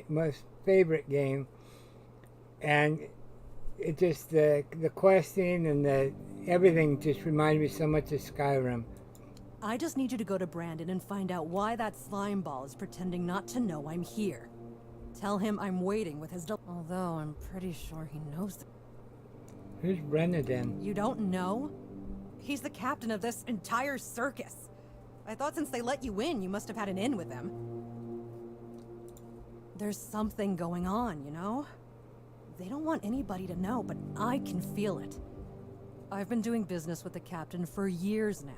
most favorite game, and it just the questing and the everything just reminded me so much of Skyrim. I just need you to go to Brandon and find out why that slime ball is pretending not to know I'm here. Tell him I'm waiting with his although I'm pretty sure he knows that. Who's Brennan? You don't know? He's the captain of this entire circus. I thought since they let you in, you must have had an in with them. There's something going on, you know? They don't want anybody to know, but I can feel it. I've been doing business with the captain for years now.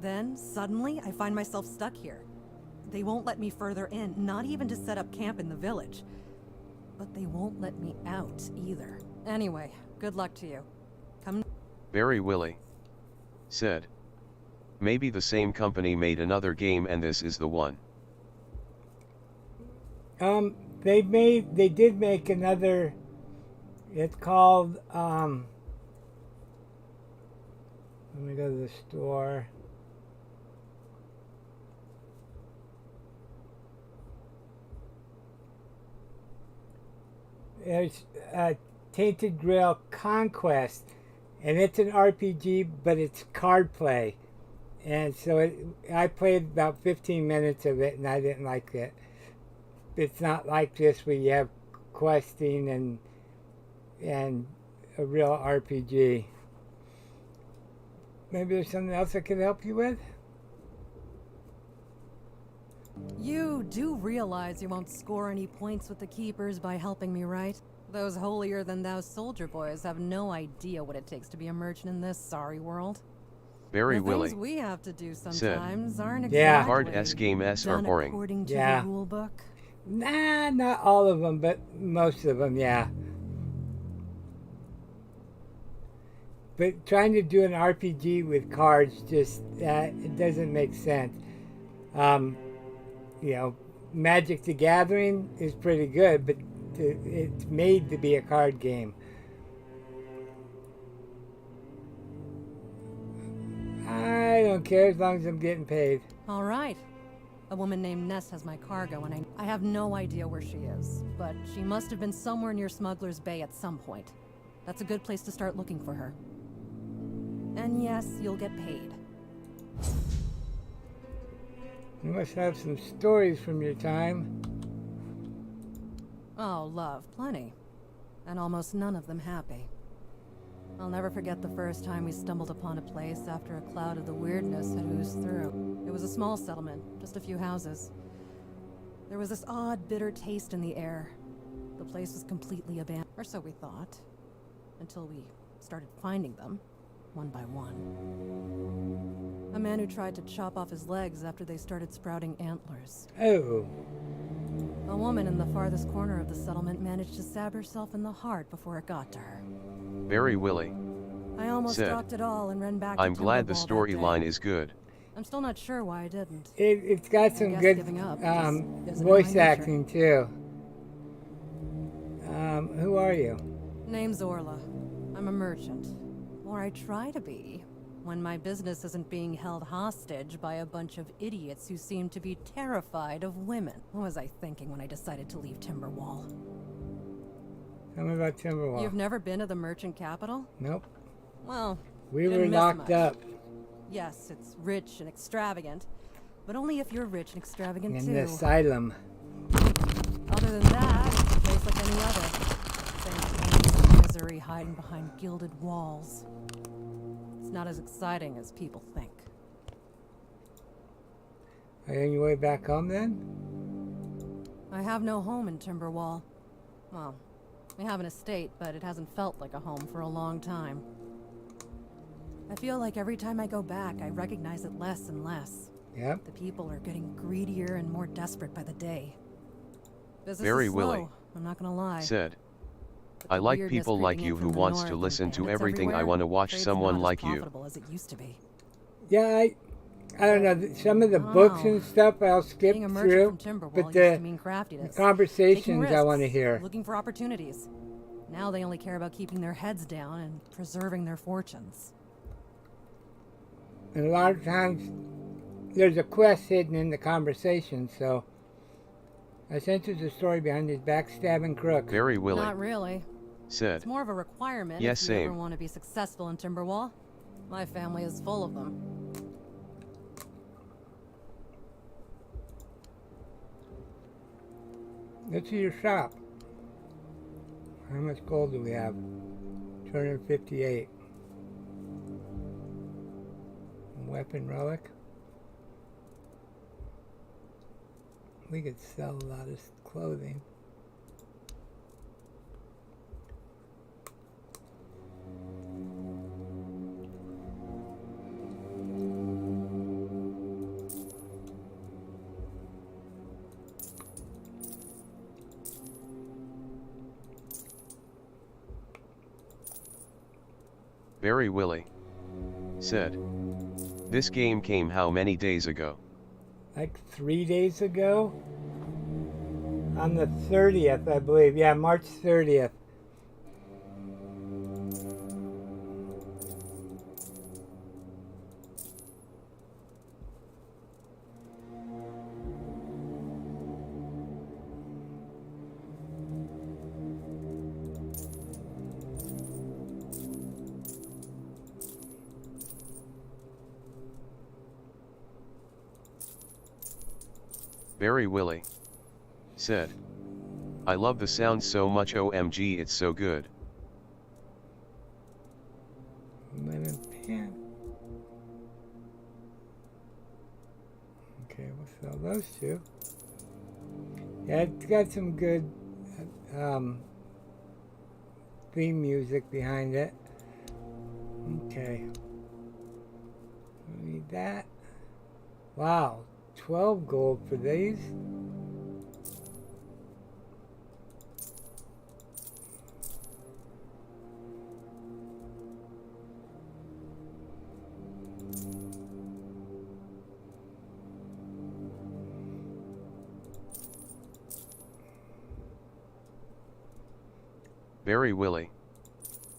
Then, suddenly, I find myself stuck here. They won't let me further in, not even to set up camp in the village. But they won't let me out, either. Anyway, good luck to you. Come. Barry Willie said, maybe the same company made another game and this is the one. They did make another, it's called, let me go to the store. There's Tainted Grail Conquest, and it's an RPG, but it's card play. And so I played about 15 minutes of it, and I didn't like it. It's not like this where you have questing and a real RPG. Maybe there's something else I could help you with? You do realize you won't score any points with the Keepers by helping me, right? Those holier-than-thou soldier boys have no idea what it takes to be a merchant in this sorry world. Barry Willie things we have to do sometimes said, aren't exactly hard S game S are boring. According to the rule book. Nah, not all of them, but most of them, yeah. But trying to do an RPG with cards just, it doesn't make sense. You know, Magic the Gathering is pretty good, but it's made to be a card game. I don't care as long as I'm getting paid. All right. A woman named Ness has my cargo, and I have no idea where she is, but she must have been somewhere near Smuggler's Bay at some point. That's a good place to start looking for her. And yes, you'll get paid. You must have some stories from your time. Oh, love, plenty. And almost none of them happy. I'll never forget the first time we stumbled upon a place after a cloud of the weirdness had oozed through. It was a small settlement, just a few houses. There was this odd, bitter taste in the air. The place was completely abandoned, or so we thought, until we started finding them, one by one. A man who tried to chop off his legs after they started sprouting antlers. Oh. A woman in the farthest corner of the settlement managed to stab herself in the heart before it got to her. Barry Willie I almost said, dropped it all and ran back I'm to glad the Timberwall that storyline day. is good. I'm still not sure why I didn't. It's got some good voice acting too. Who are you? Name's Orla. I'm a merchant. Or I try to be, when my business isn't being held hostage by a bunch of idiots who seem to be terrified of women. What was I thinking when I decided to leave Timberwall? Tell me about Timberwall. You've never been to the merchant capital? Nope. Well, we were locked up. Yes, it's rich and extravagant, But only if you're rich and extravagant In too. the asylum. Other than that, it's a place like any other. Same misery hiding behind gilded walls. It's not as exciting as people think. Are you on your way back home then? I have no home in Timberwall. Well, we have an estate, but it hasn't felt like a home for a long time. I feel like every time I go back, I recognize it less and less. Yep. The people are getting greedier and more desperate by the day. Business Very is slow, Willy I'm not gonna lie. said, But I the like weirdness people like creeping you in who from the wants north to and listen to bandits everything. I everywhere, want to watch trade's someone not as like you. profitable as it used to be. Yeah, I don't know. Some of the I don't books know. and stuff I'll skip Being a merchant through, from Timberwall but used the to mean craftiness, conversations taking I want to risks, hear. looking for opportunities. Now they only care about keeping their heads down and preserving their fortunes. And a lot of times, there's a quest hidden in the conversation, so I sense there's a story behind this backstabbing crook. Very Willy Not really. said, It's more of a requirement Yes, if you ever same. want to be successful in Timberwall. My family is full of them. Let's see your shop. How much gold do we have? 258. Weapon relic. We could sell a lot of clothing. Very Willy said, this game came how many days ago? Like 3 days ago? On the 30th, I believe. Yeah, March 30th. Very Willy said, I love the sound so much. OMG, it's so good. Lemon pan. Okay, we'll sell those two. Yeah, it's got some good theme music behind it. Okay. We need that. Wow, 12 gold for these. Very Willy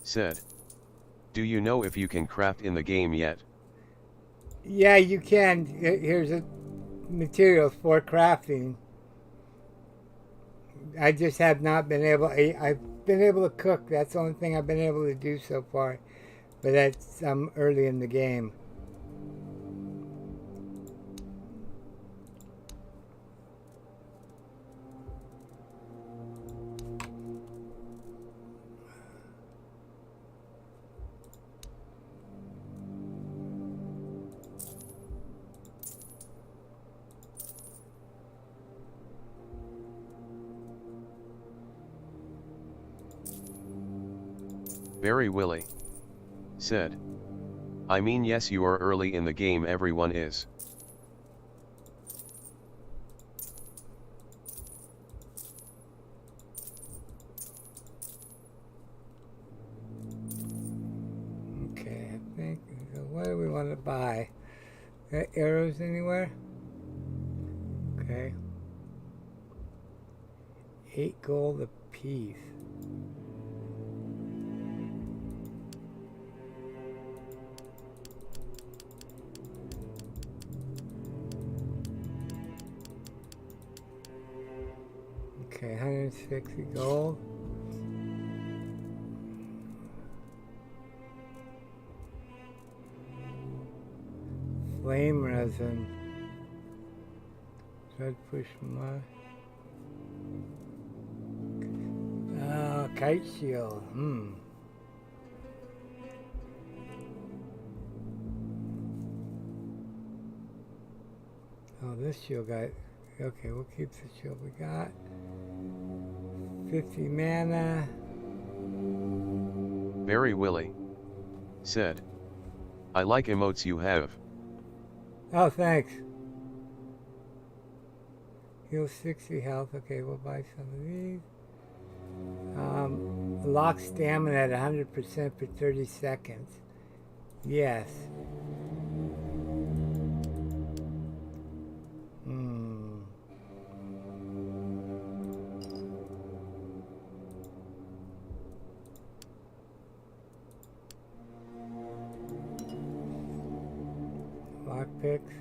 said, do you know if you can craft in the game yet? Yeah, you can. Here's a materials for crafting. I just have not been able. I've been able to cook. That's the only thing I've been able to do so far. But that's early in the game. Very Willy said, I mean, yes, you are early in the game, everyone is. Okay, I think, so what do we want to buy? Got arrows anywhere? Okay. 8 gold a piece. Okay, 160 gold. Flame resin. Red push my. Oh, kite shield. Oh, this shield got. Okay, we'll keep the shield we got. 50 mana. Barry Willie said, I like emotes you have. Oh, thanks. Heal 60 health. Okay, we'll buy some of these. Lock stamina at 100% for 30 seconds. Yes. Lockpicks.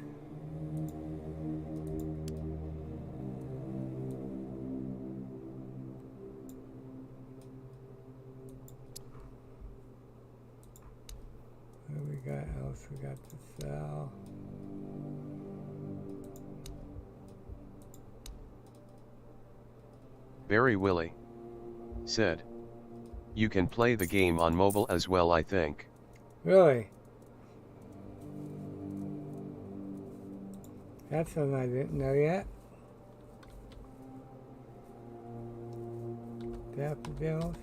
What we got else? We got to sell. Barry Willie said, you can play the game on mobile as well, I think. Really? That's something I didn't know yet. Daffodils.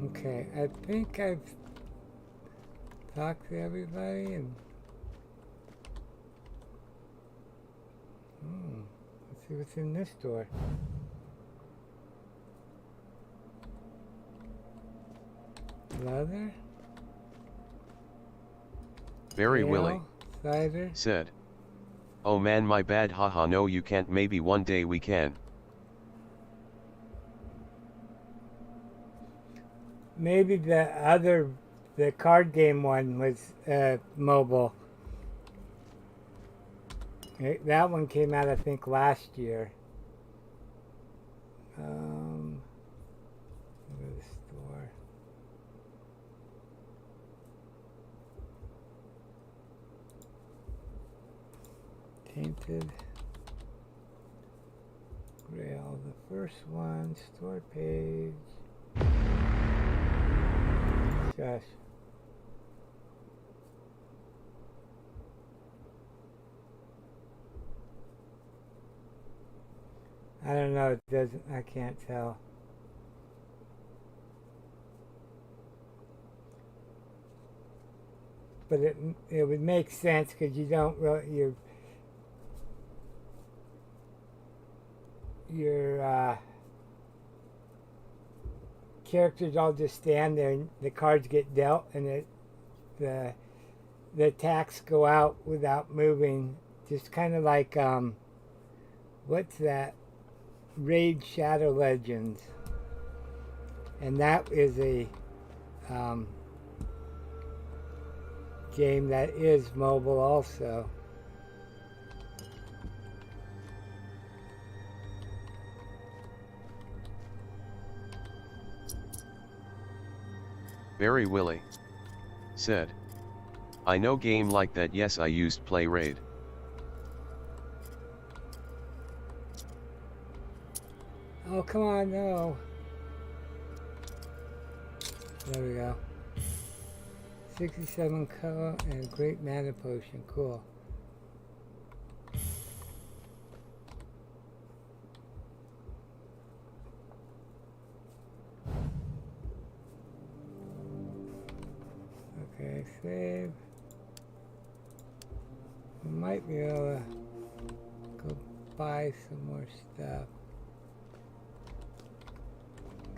Okay, I think I've talked to everybody and let's see what's in this door. Leather. Barry Willie cider. said, oh man, my bad, haha, no you can't, maybe one day we can. Maybe the card game one was mobile. That one came out, I think, last year. Go to the store. Tainted Grail, the first one, store page. Gosh. I don't know, it doesn't, I can't tell. But it would make sense because you don't really, your characters all just stand there and the cards get dealt and the attacks go out without moving. Just kind of like, what's that? Raid Shadow Legends. And that is a game that is mobile also. Barry Willie said, I know game like that, yes I used play raid. Oh come on, no. There we go. 67 color and great mana potion, cool. Okay, save. We might be able to go buy some more stuff.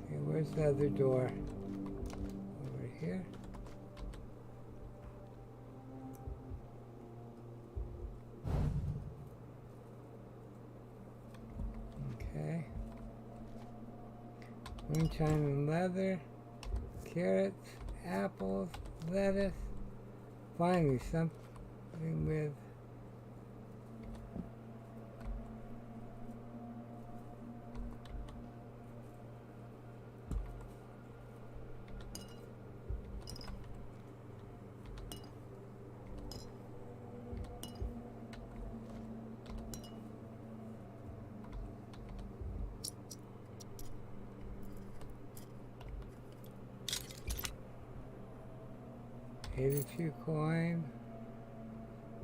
Okay, where's the other door? Over here. Okay. Moonshine and leather. Carrots, apples, lettuce. Finally, Same with $82 coin.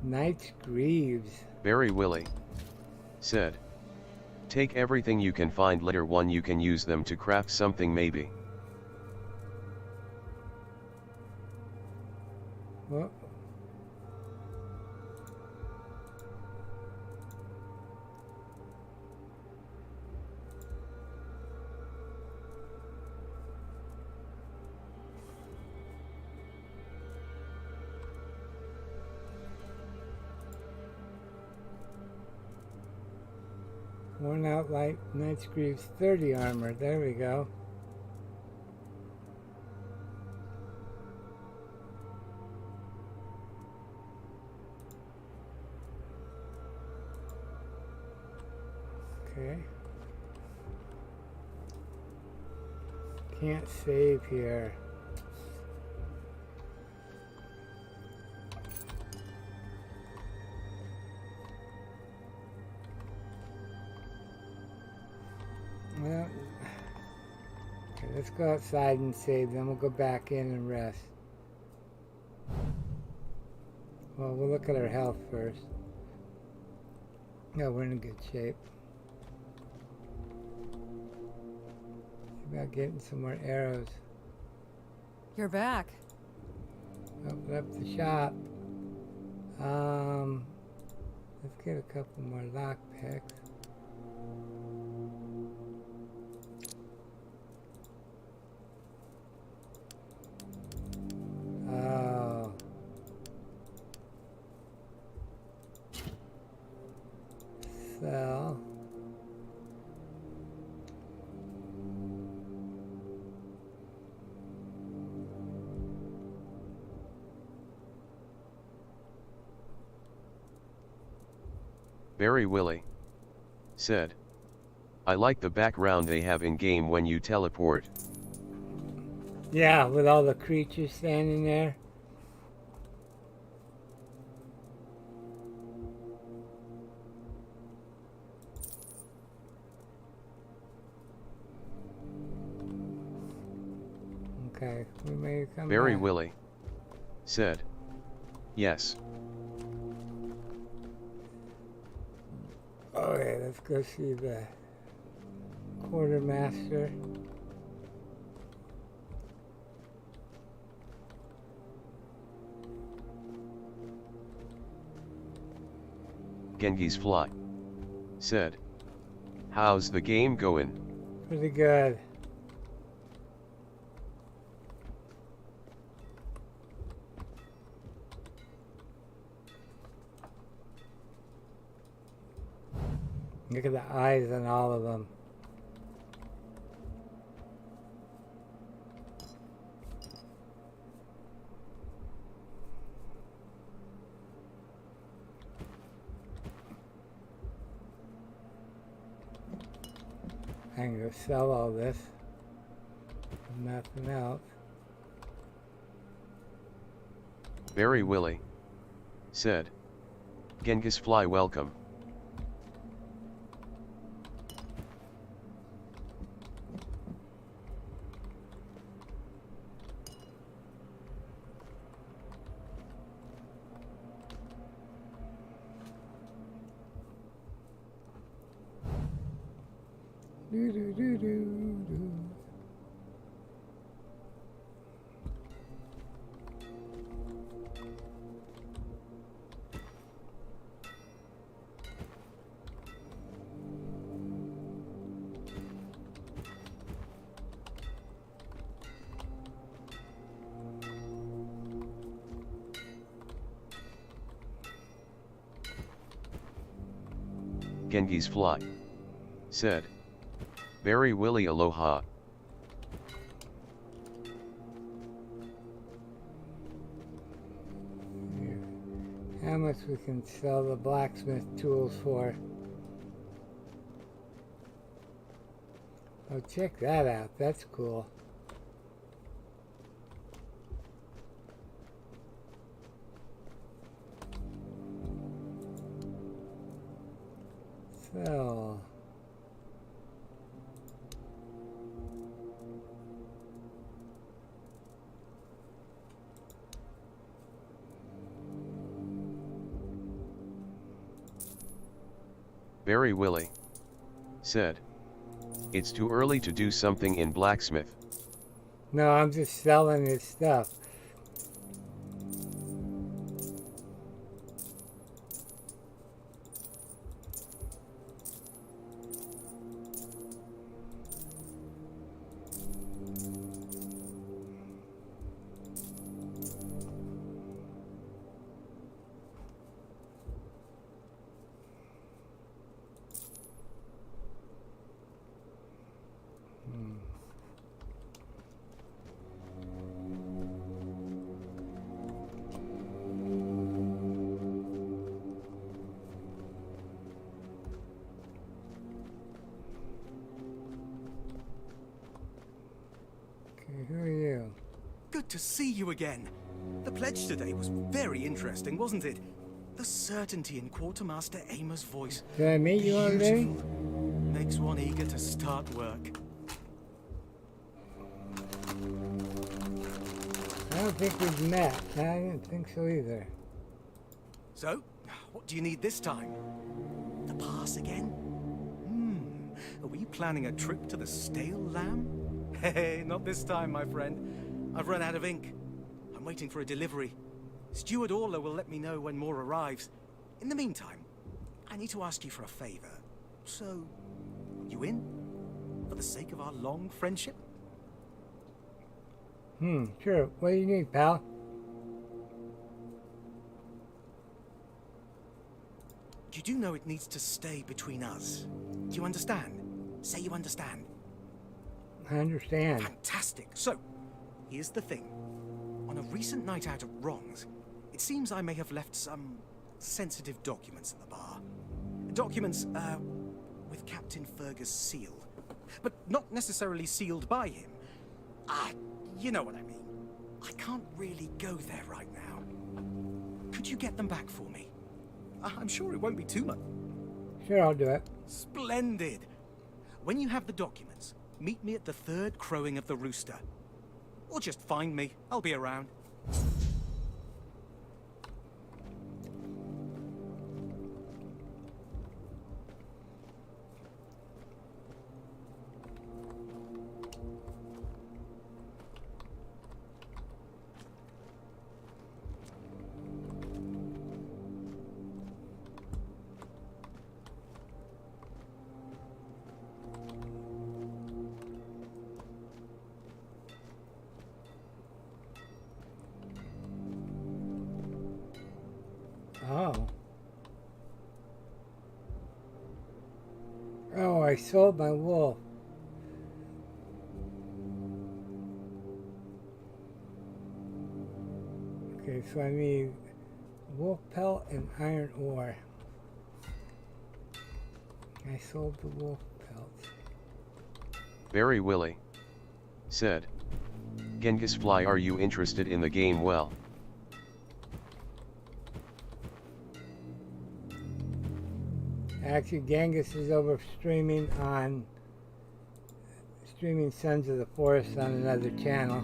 Knight's Greaves. Barry Willie said, take everything you can find, later one you can use them to craft something maybe. Well, worn out light Knight's Greaves 30 armor. There we go. Okay. Can't save here. Well, okay, let's go outside and save, then we'll go back in and rest. Well, we'll look at our health first. No, we're in good shape. See about getting some more arrows. You're back. Open up the shop. Let's get a couple more lockpicks. Oh. Sell. Barry Willie said, I like the background they have in game when you teleport. Yeah, with all the creatures standing there. Okay, we may come Barry back. Willie said, yes. Okay, let's go see the quartermaster. Genghis Fly said, how's the game going? Pretty good. Look at the eyes on all of them. I can go sell all this. Nothing else. Barry Willie said, Genghis Fly welcome. Do do do do do. Genghis Fly said, Barry Willie aloha. Ammo much we can sell the blacksmith tools for. Oh, check that out. That's cool. So... Barry Willie said, "It's too early to do something in blacksmith." No, I'm just selling his stuff. Who are you? Good to see you again. The pledge today was very interesting, wasn't it? The certainty in Quartermaster Aymer's voice. Did I meet you already? Makes one eager to start work. I don't think we've met. I didn't think so either. So, what do you need this time? The pass again? Are you planning a trip to the stale lamb? Hey, not this time, my friend. I've run out of ink. I'm waiting for a delivery. Steward Orla will let me know when more arrives. In the meantime, I need to ask you for a favor. So, you in? For the sake of our long friendship? Sure. What do you need, pal? You do know it needs to stay between us. Do you understand? Say you understand. I understand. Fantastic. So, here's the thing. On a recent night out at Wrongs, it seems I may have left some sensitive documents at the bar. Documents, with Captain Fergus' seal. But not necessarily sealed by him. You know what I mean. I can't really go there right now. Could you get them back for me? I'm sure it won't be too much. Sure, I'll do it. Splendid. When you have the documents, meet me at the third crowing of the rooster. Or just find me. I'll be around. Oh. Oh, I sold my wolf. Okay, so I need wolf pelt and iron ore. I sold the wolf pelt. Barry Willie said, "Genghis Fly, are you interested in the game? Well, actually, Genghis is over streaming Sons of the Forest on another channel.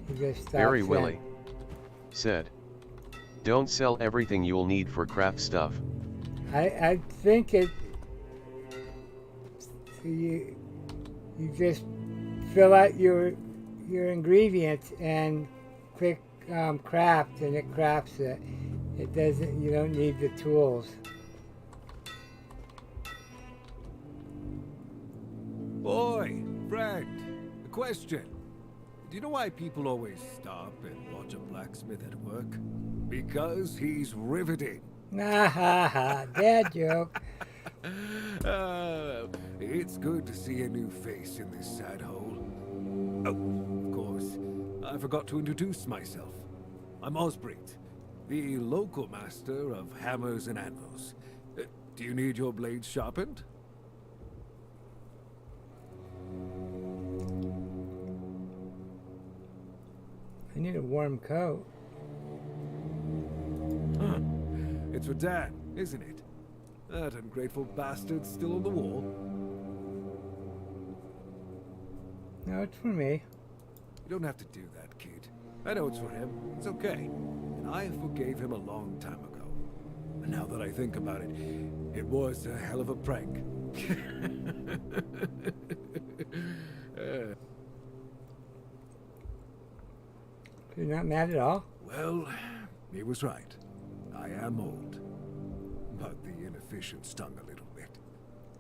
He just stopped Barry in. Willie said, don't sell everything you'll need for craft stuff. I think it. You just fill out your ingredients and click craft, and it crafts it. It doesn't. You don't need the tools. Boy, friend, a question. Do you know why people always stop and watch a blacksmith at work? Because he's riveting. Ha ha ha, dad joke. It's good to see a new face in this sad hole. Oh, of course, I forgot to introduce myself. I'm Osbreed, the local master of hammers and anvils. Do you need your blades sharpened? I need a warm coat. Huh. It's for Dan, isn't it? That ungrateful bastard's still on the wall. No, it's for me. You don't have to do that, kid. I know it's for him. It's okay. And I forgave him a long time ago. And now that I think about it, it was a hell of a prank. You're not mad at all? Well, he was right. I am old. But the inefficient stung a little bit.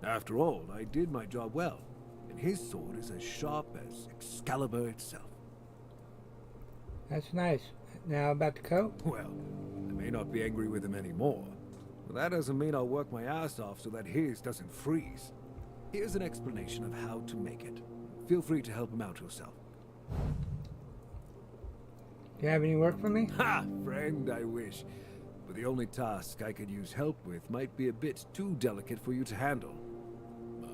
After all, I did my job well. And his sword is as sharp as Excalibur itself. That's nice. Now about the coat? Well, I may not be angry with him anymore. But that doesn't mean I'll work my ass off so that his doesn't freeze. Here's an explanation of how to make it. Feel free to help him out yourself. Do you have any work for me? Ha! Friend, I wish. But the only task I could use help with might be a bit too delicate for you to handle. But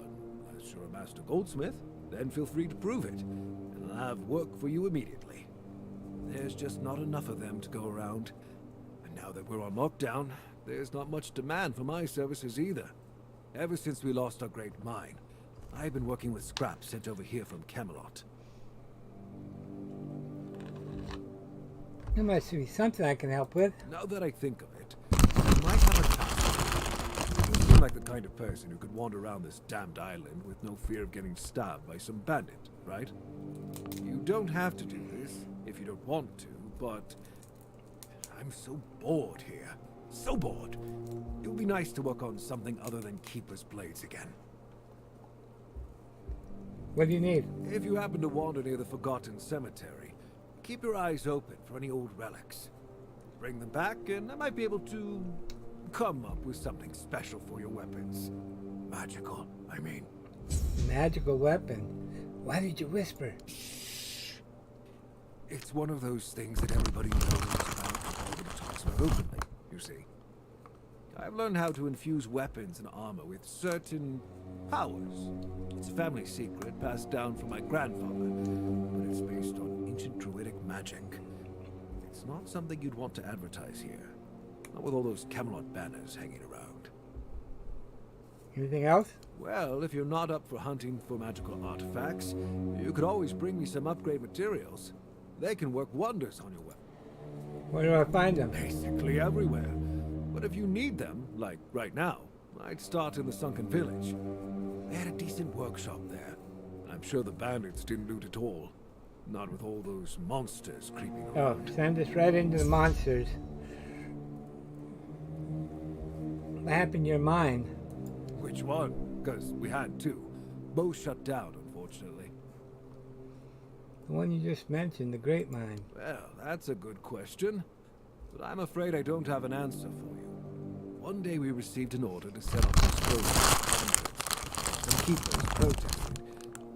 unless you're a master goldsmith, then feel free to prove it. And I'll have work for you immediately. There's just not enough of them to go around. And now that we're on lockdown, there's not much demand for my services either. Ever since we lost our great mine, I've been working with scraps sent over here from Camelot. There must be something I can help with. Now that I think of it, I might have a task. You seem like the kind of person who could wander around this damned island with no fear of getting stabbed by some bandit, right? You don't have to do this if you don't want to, but I'm so bored here. So bored. It would be nice to work on something other than Keeper's Blades again. What do you need? If you happen to wander near the Forgotten Cemetery, keep your eyes open for any old relics. Bring them back, and I might be able to come up with something special for your weapons. Magical, I mean. Magical weapon? Why did you whisper? Shh. It's one of those things that everybody knows about but nobody talks about openly, you see. I've learned how to infuse weapons and armor with certain powers. It's a family secret passed down from my grandfather, but it's based on ancient druidic magic. It's not something you'd want to advertise here. Not with all those Camelot banners hanging around. Anything else? Well, if you're not up for hunting for magical artifacts, you could always bring me some upgrade materials. They can work wonders on your weapon. Where do I find them? Basically everywhere. But if you need them, like right now, I'd start in the Sunken Village. They had a decent workshop there. I'm sure the bandits didn't loot it all. Not with all those monsters creeping around. Oh, send us right into the monsters. What happened to your mine? Which one? Because we had two. Both shut down, unfortunately. The one you just mentioned, the Great Mine. Well, that's a good question. But I'm afraid I don't have an answer for you. One day we received an order to set up explosives. Some keepers protested.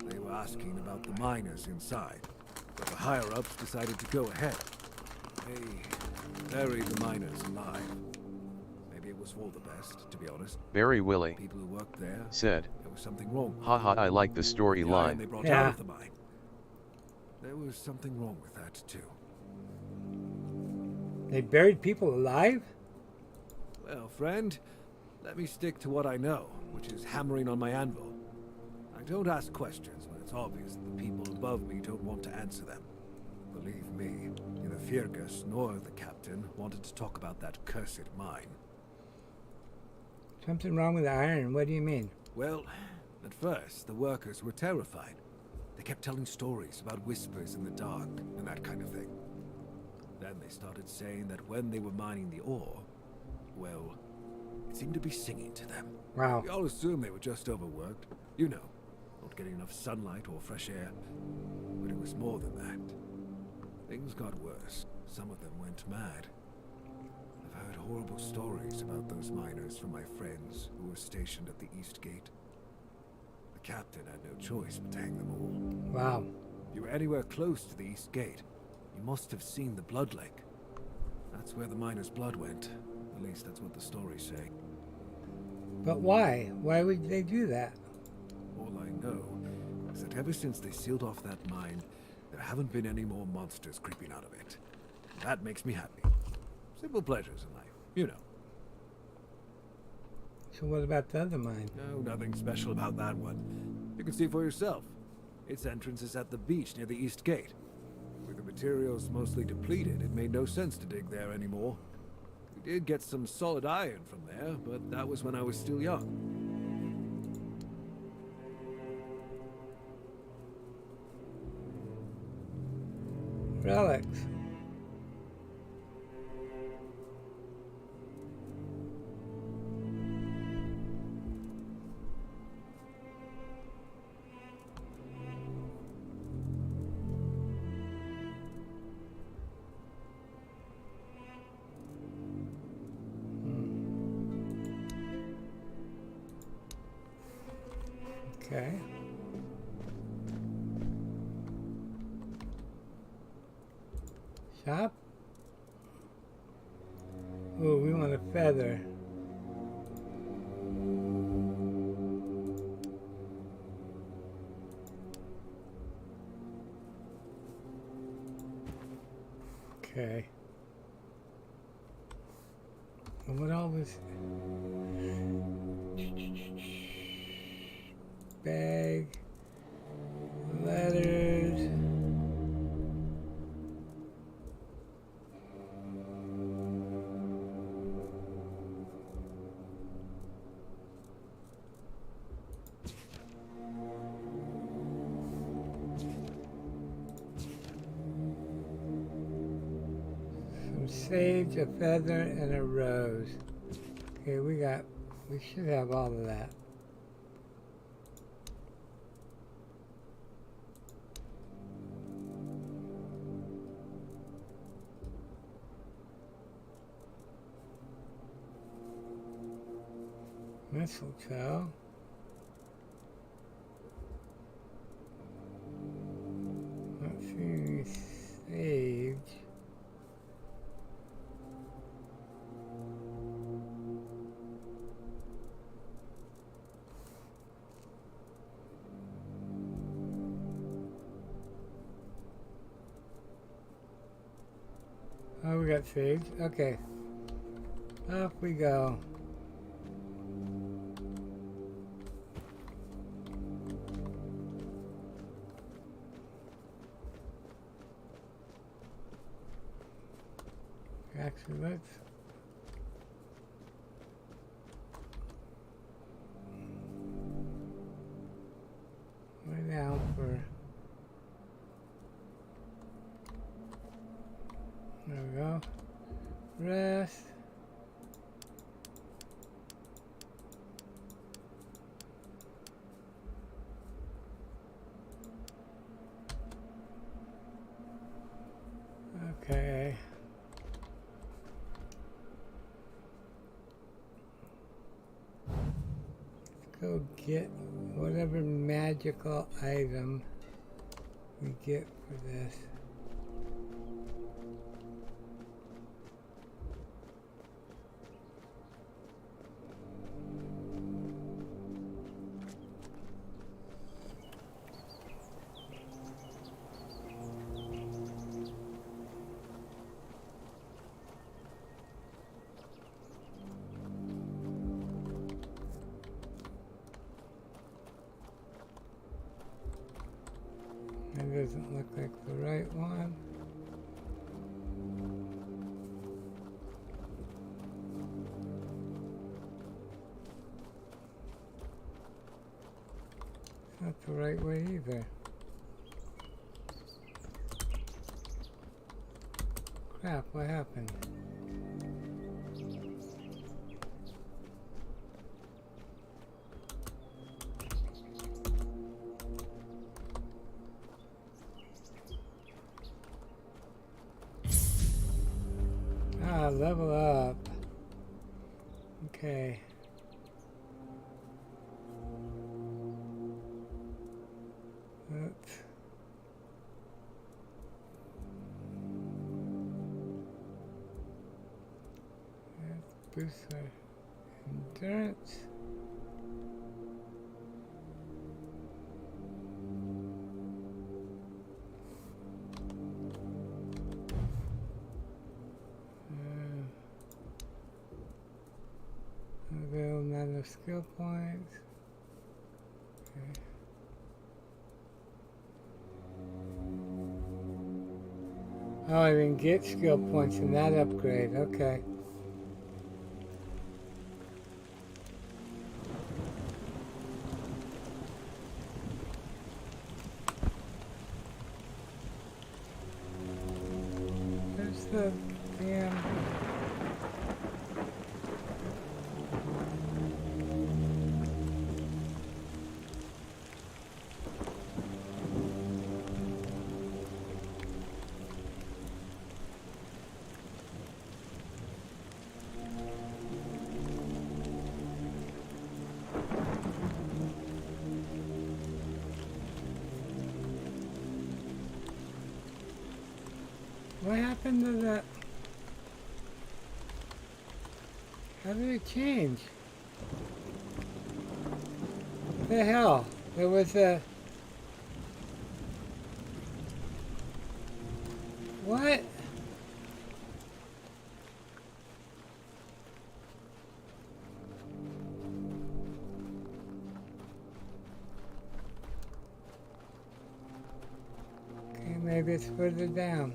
They were asking about the miners inside. But the higher-ups decided to go ahead. They buried the miners alive. Maybe it was for the best, to be honest. Barry Willie People who worked there said, there was something wrong. haha, I like the storyline. They brought out of the mine. There was something wrong with that, too. They buried people alive? Well, friend, let me stick to what I know, which is hammering on my anvil. I don't ask questions when it's obvious that the people above me don't want to answer them. Believe me, neither Fergus nor the captain wanted to talk about that cursed mine. Something wrong with the iron? What do you mean? Well, at first, the workers were terrified. They kept telling stories about whispers in the dark and that kind of thing. Then they started saying that when they were mining the ore, well, it seemed to be singing to them. Wow. We all assumed they were just overworked. You know, not getting enough sunlight or fresh air. But it was more than that. Things got worse. Some of them went mad. I've heard horrible stories about those miners from my friends who were stationed at the East Gate. The captain had no choice but to hang them all. Wow. If you were anywhere close to the East Gate, you must have seen the Blood Lake. That's where the miner's blood went. At least that's what the stories say. But why? Why would they do that? All I know is that ever since they sealed off that mine, there haven't been any more monsters creeping out of it. That makes me happy. Simple pleasures in life, you know. So what about the other mine? No, nothing special about that one. You can see for yourself. Its entrance is at the beach near the east gate. With the materials mostly depleted, it made no sense to dig there anymore. We did get some solid iron from there, but that was when I was still young. Relics. Okay. Shop? Oh, we want a feather. Okay. And what all was... Bag, letters, some sage, a feather, and a rose. Okay, we should have all of that. Mistletoe. Not seeing any sage. Oh, we got sage. Okay. Off we go. Actually, let's lay down for, there we go, rest. Okay. Go get whatever magical item we get for this. That doesn't look like the right one. It's not the right way either. Crap, what happened? Level up. Okay. Let's Boosts our endurance. Avail none of skill points. Okay. Oh, I didn't get skill points in that upgrade. Okay. There's the damn... What happened to the... How did it change? What the hell? There was a... What? Okay, maybe it's further down.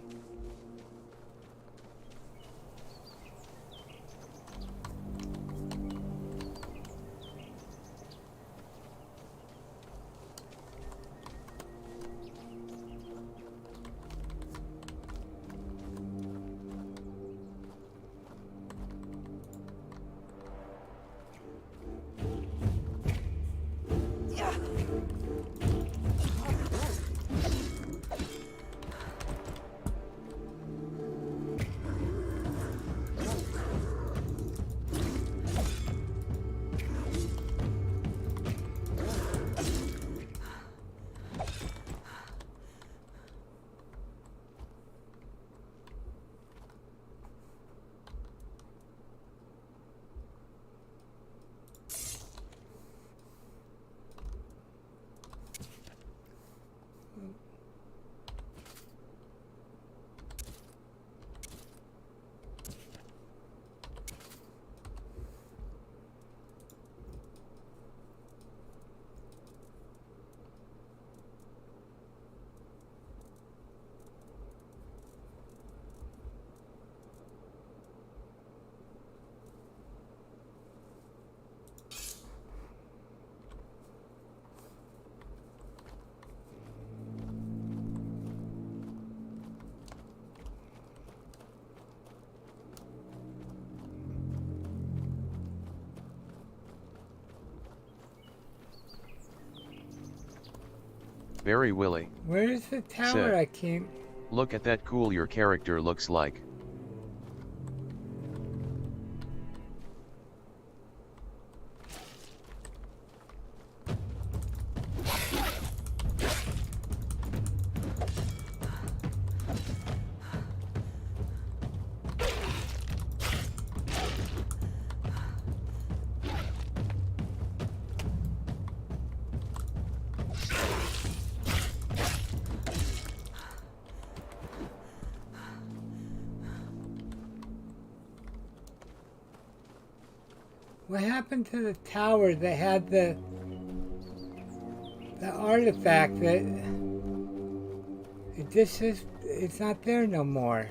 Very Willy. Where's the tower said, I came? Look at that cool your character looks like. What happened to the tower that had the artifact that it just is, it's not there no more.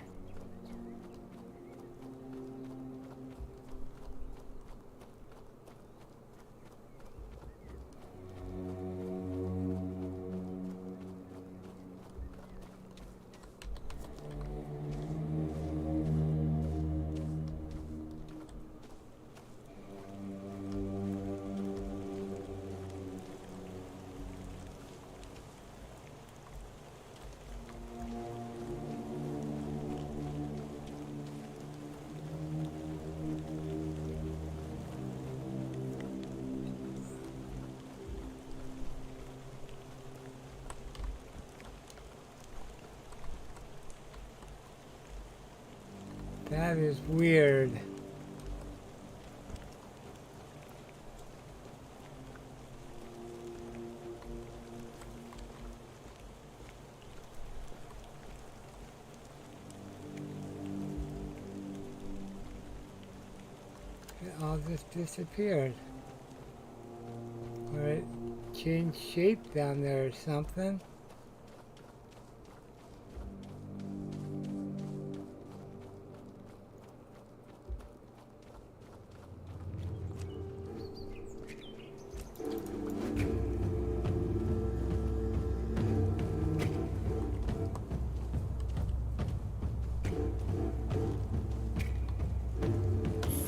That is weird. all just disappeared. Or it changed shape down there or something.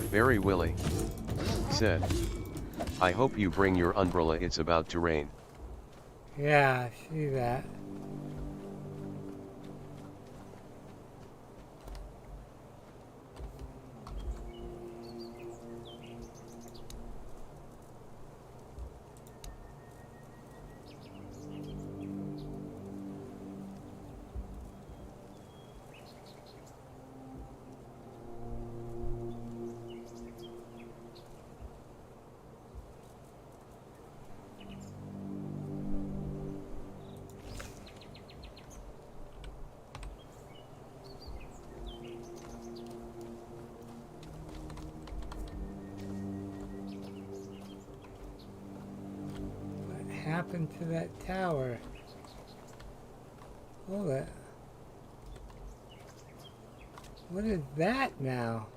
Very Willy said, I hope you bring your umbrella, it's about to rain. Yeah, I see that. Happened to that tower? Hold it. What is that now?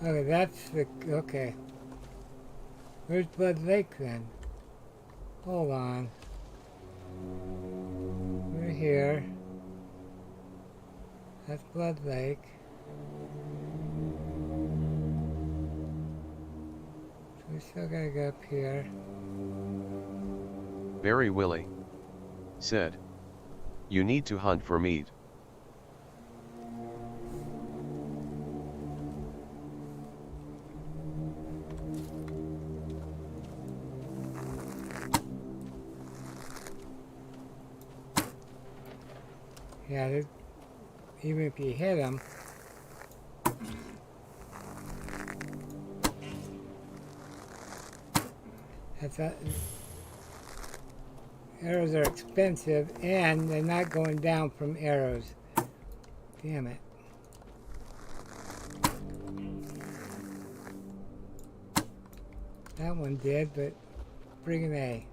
Okay, that's the... okay. Where's Blood Lake then? Hold on. We're here. That's Blood Lake. So we still gotta go up here. Very Willy said, you need to hunt for meat. Yeah, even if you hit them, arrows are expensive and they're not going down from arrows. Damn it. That one did, but friggin' A.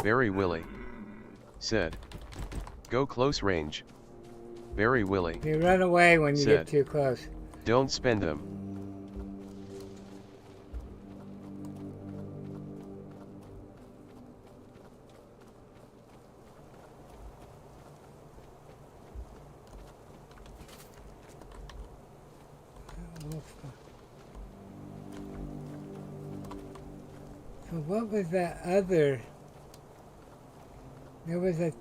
Very Willy said, go close range. Very Willy. You run away when you said, get too close. Don't spend them. So what was that other? There was a...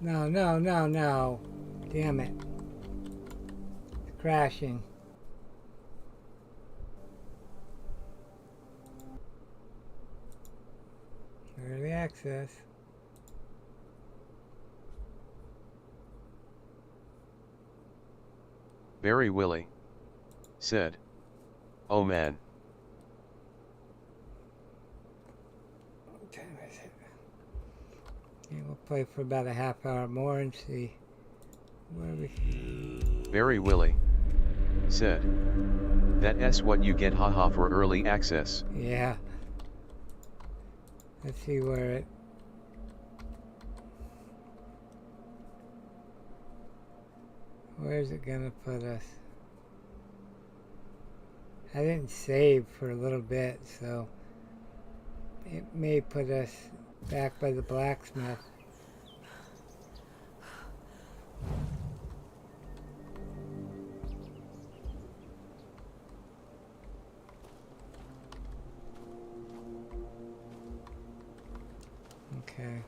No. Damn it. It's crashing. Early access. Very Willy said, oh man. Okay, we'll play for about a half hour more and see where we... Very Willy said, that's what you get haha for early access. Yeah. Let's see where it... Where's it gonna put us? I didn't save for a little bit, so it may put us back by the blacksmith. Okay.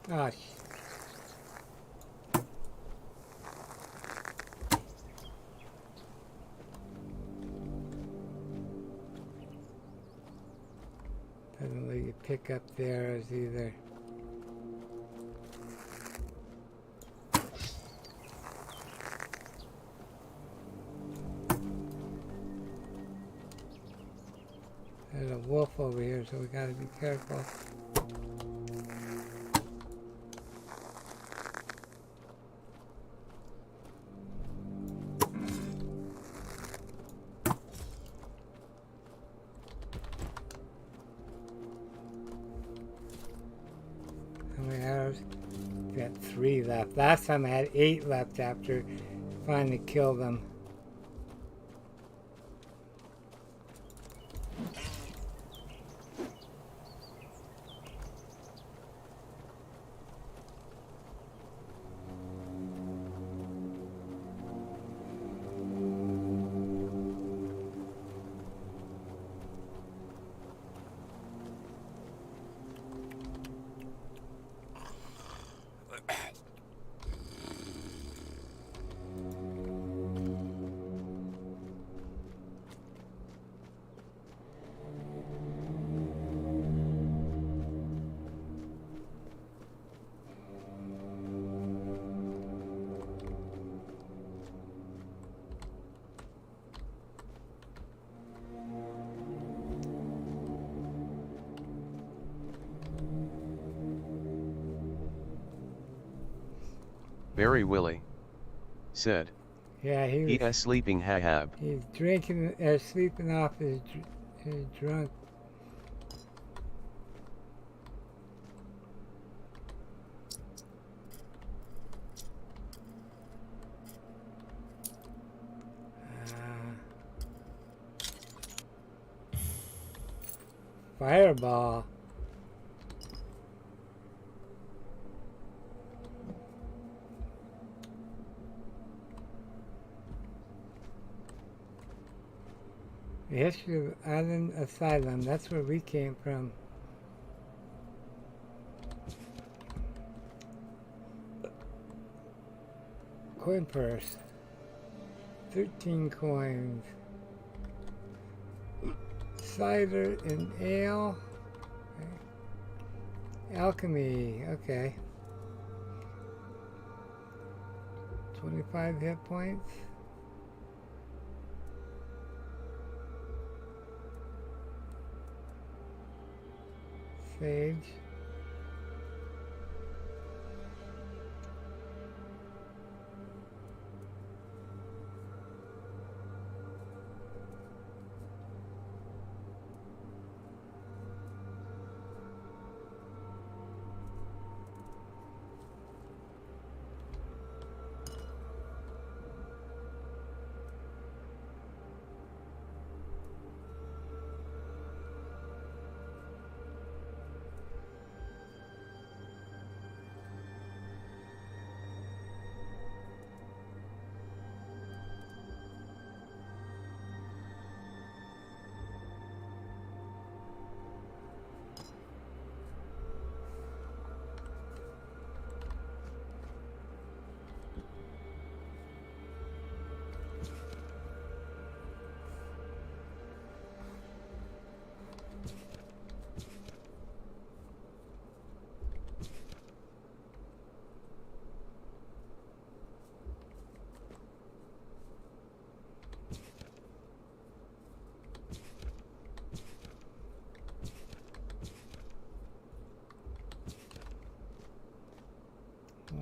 Oh, doesn't let you pick up the arrows either. There's a wolf over here, so we gotta be careful. How many arrows? Got 3 left. Last time I had 8 left after finally killed them. Very Willie said. Yeah, he was sleeping Hahab. He's drinking, sleeping off his drunk. Fireball. The history of Island Asylum, that's where we came from. Coin purse. 13 coins. Cider and ale. Okay. Alchemy, okay. 25 hit points. Sage.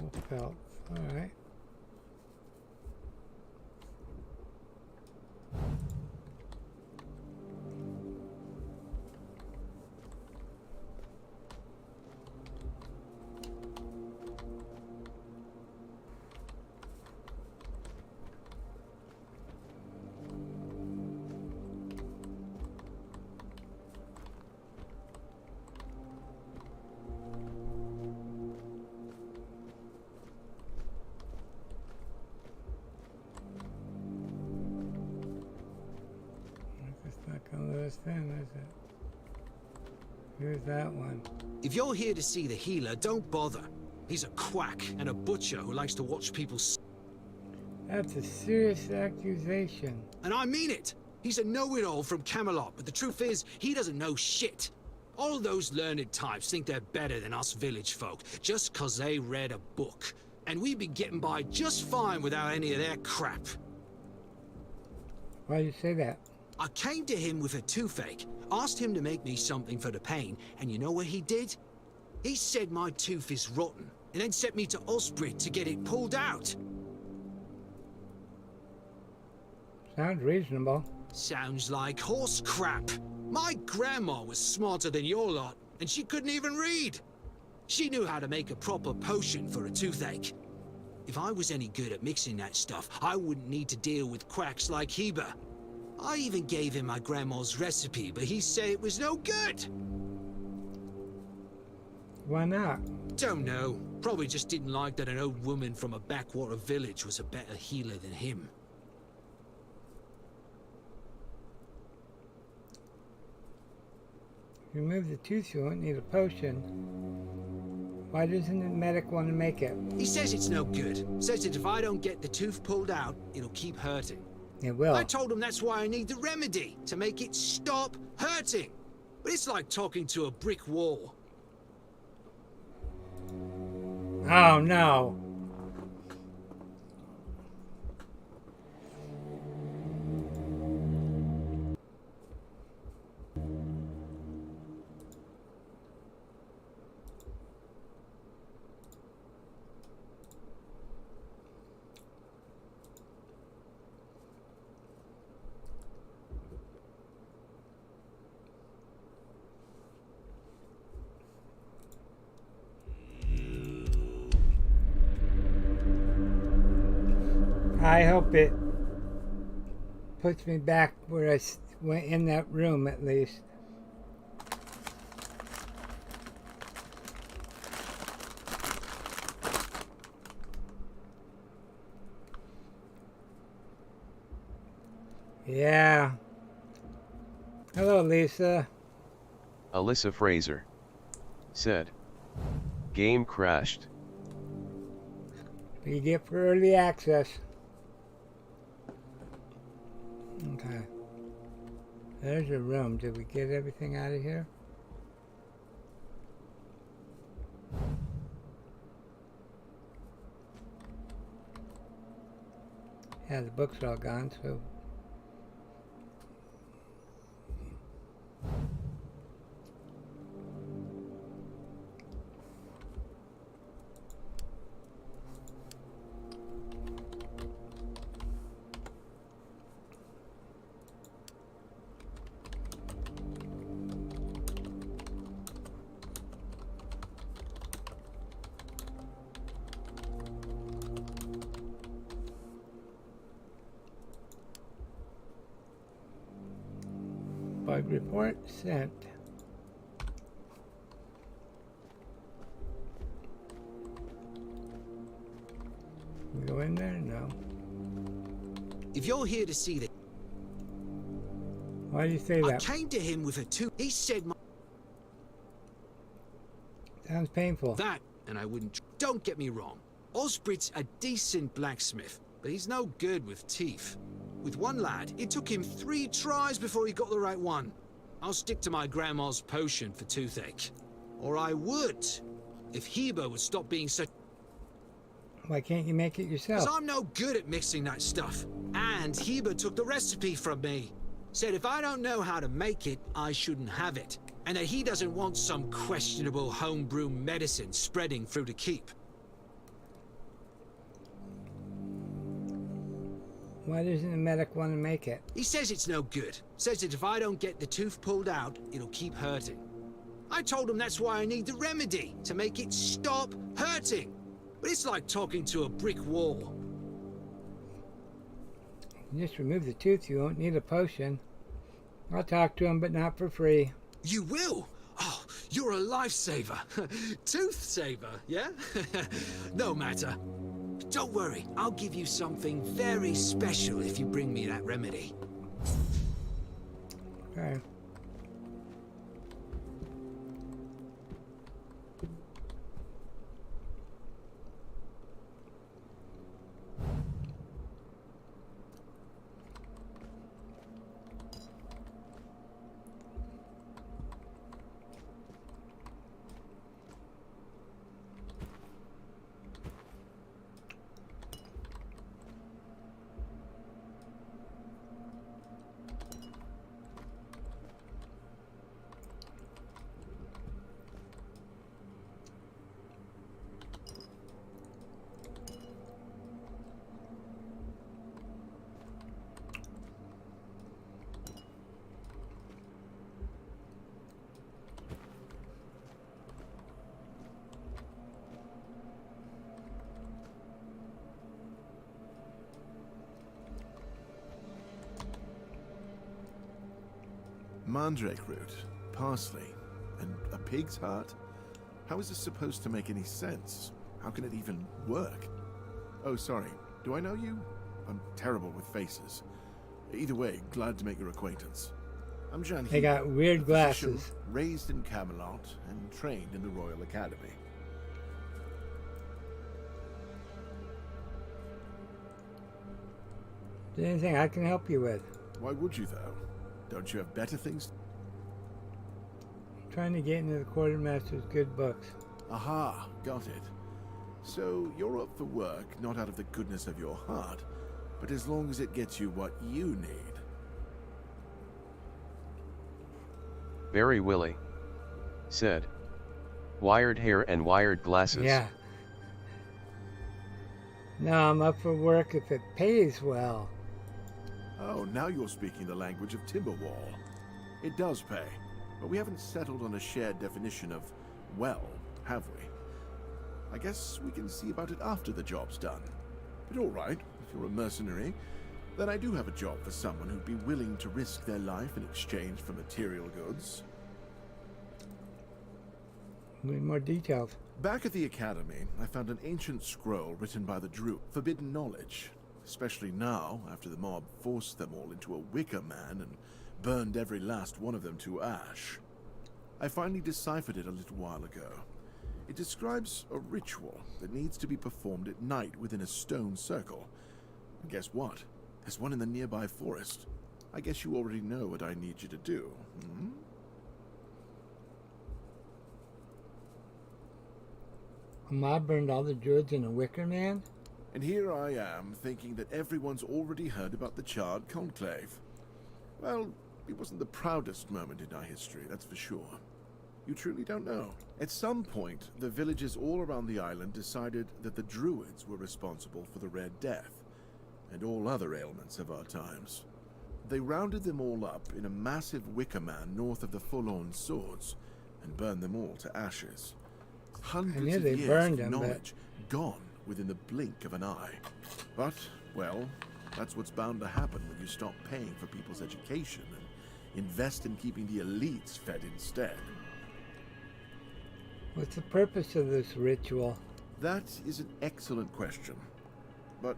More pelts, alright. Then, is it? Here's that one. If you're here to see the healer, don't bother. He's a quack and a butcher who likes to watch people. That's a serious accusation. And I mean it. He's a know-it-all from Camelot, but the truth is, he doesn't know shit. All those learned types think they're better than us village folk, just 'cause they read a book. And we'd be getting by just fine without any of their crap. Why do you say that? I came to him with a toothache, asked him to make me something for the pain, and you know what he did? He said my tooth is rotten, and then sent me to Osprey to get it pulled out. Sounds reasonable. Sounds like horse crap. My grandma was smarter than your lot, and she couldn't even read. She knew how to make a proper potion for a toothache. If I was any good at mixing that stuff, I wouldn't need to deal with quacks like Heber. I even gave him my grandma's recipe, but he said it was no good. Why not? Don't know. Probably just didn't like that an old woman from a backwater village was a better healer than him. Remove the tooth, you won't need a potion. Why doesn't the medic want to make it? He says it's no good. Says that if I don't get the tooth pulled out, it'll keep hurting. It will. I told him that's why I need the remedy, to make it stop hurting. But it's like talking to a brick wall. Oh no. I hope it puts me back where I went in that room at least. Yeah. Hello, Lisa. Alyssa Fraser said, "Game crashed." What you get for early access. Okay. There's a room. Did we get everything out of here? Yeah, the books are all gone, so... Bug report sent. We go in there? No. If you're here to see the... Why do you say that? I came to him with a tooth. He said my... Sounds painful. That, and I wouldn't... Don't get me wrong. Osbrit's a decent blacksmith, but he's no good with teeth. With one lad, it took him 3 tries before he got the right one. I'll stick to my grandma's potion for toothache. Or I would, if Heber would stop being such... Why can't you make it yourself? Because I'm no good at mixing that stuff. And Heber took the recipe from me. Said if I don't know how to make it, I shouldn't have it. And that he doesn't want some questionable homebrew medicine spreading through the keep. Why doesn't the medic want to make it? He says it's no good. Says that if I don't get the tooth pulled out, it'll keep hurting. I told him that's why I need the remedy, to make it stop hurting. But it's like talking to a brick wall. You just remove the tooth, you won't need a potion. I'll talk to him, but not for free. You will? Oh, you're a lifesaver. Tooth saver, yeah? No matter. Don't worry, I'll give you something very special if you bring me that remedy. Okay. Mandrake root, parsley, and a pig's heart? How is this supposed to make any sense? How can it even work? Oh, sorry. Do I know you? I'm terrible with faces. Either way, glad to make your acquaintance. I'm Jan. They got weird a physician, glasses. Raised in Camelot and trained in the Royal Academy. Is there anything I can help you with? Why would you, though? Don't you have better things? Trying to get into the quartermaster's good books. Aha, got it. So you're up for work, not out of the goodness of your heart, but as long as it gets you what you need. Very Willie said. Wired hair and wired glasses. Yeah. No, I'm up for work if it pays well. Oh, now you're speaking the language of Timberwall. It does pay, but we haven't settled on a shared definition of well, have we? I guess we can see about it after the job's done. But all right, if you're a mercenary, then I do have a job for someone who'd be willing to risk their life in exchange for material goods. Need more details. Back at the Academy, I found an ancient scroll written by the Druid, forbidden knowledge, especially now, after the mob forced them all into a wicker man and burned every last one of them to ash. I finally deciphered it a little while ago. It describes a ritual that needs to be performed at night within a stone circle. And guess what? There's one in the nearby forest. I guess you already know what I need you to do, hmm? A mob burned all the druids in a wicker man? And here I am, thinking that everyone's already heard about the Charred Conclave. Well, it wasn't the proudest moment in our history, that's for sure. You truly don't know. At some point, the villages all around the island decided that the druids were responsible for the Red Death, and all other ailments of our times. They rounded them all up in a massive wicker man north of the Forlorn Swords, and burned them all to ashes. Hundreds of years of knowledge gone within the blink of an eye. But, well, that's what's bound to happen when you stop paying for people's education and invest in keeping the elites fed instead. What's the purpose of this ritual? That is an excellent question, but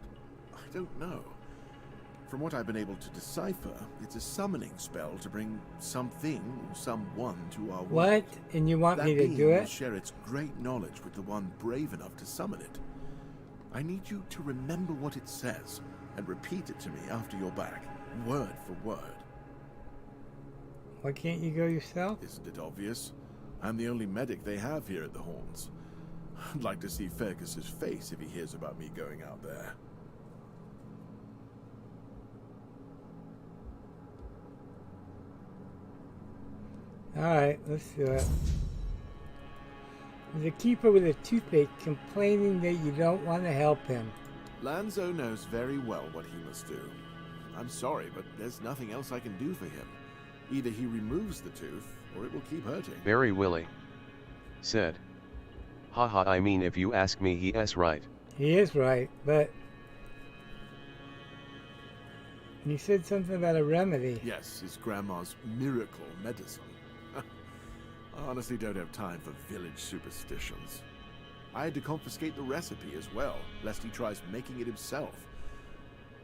I don't know. From what I've been able to decipher, it's a summoning spell to bring something or someone to our world. What? And you want me to do will it? share its great knowledge with the one brave enough to summon it. I need you to remember what it says and repeat it to me after you're back, word for word. Why can't you go yourself? Isn't it obvious? I'm the only medic they have here at the Horns. I'd like to see Fergus's face if he hears about me going out there. Alright, let's do it. There's a keeper with a toothache complaining that you don't want to help him. Lanzo knows very well what he must do. I'm sorry, but there's nothing else I can do for him. Either he removes the tooth, or it will keep hurting. Very Willie said. Haha, I mean, if you ask me, he is right. He is right, but... he said something about a remedy. Yes, his grandma's miracle medicine. I honestly don't have time for village superstitions. I had to confiscate the recipe as well, lest he tries making it himself.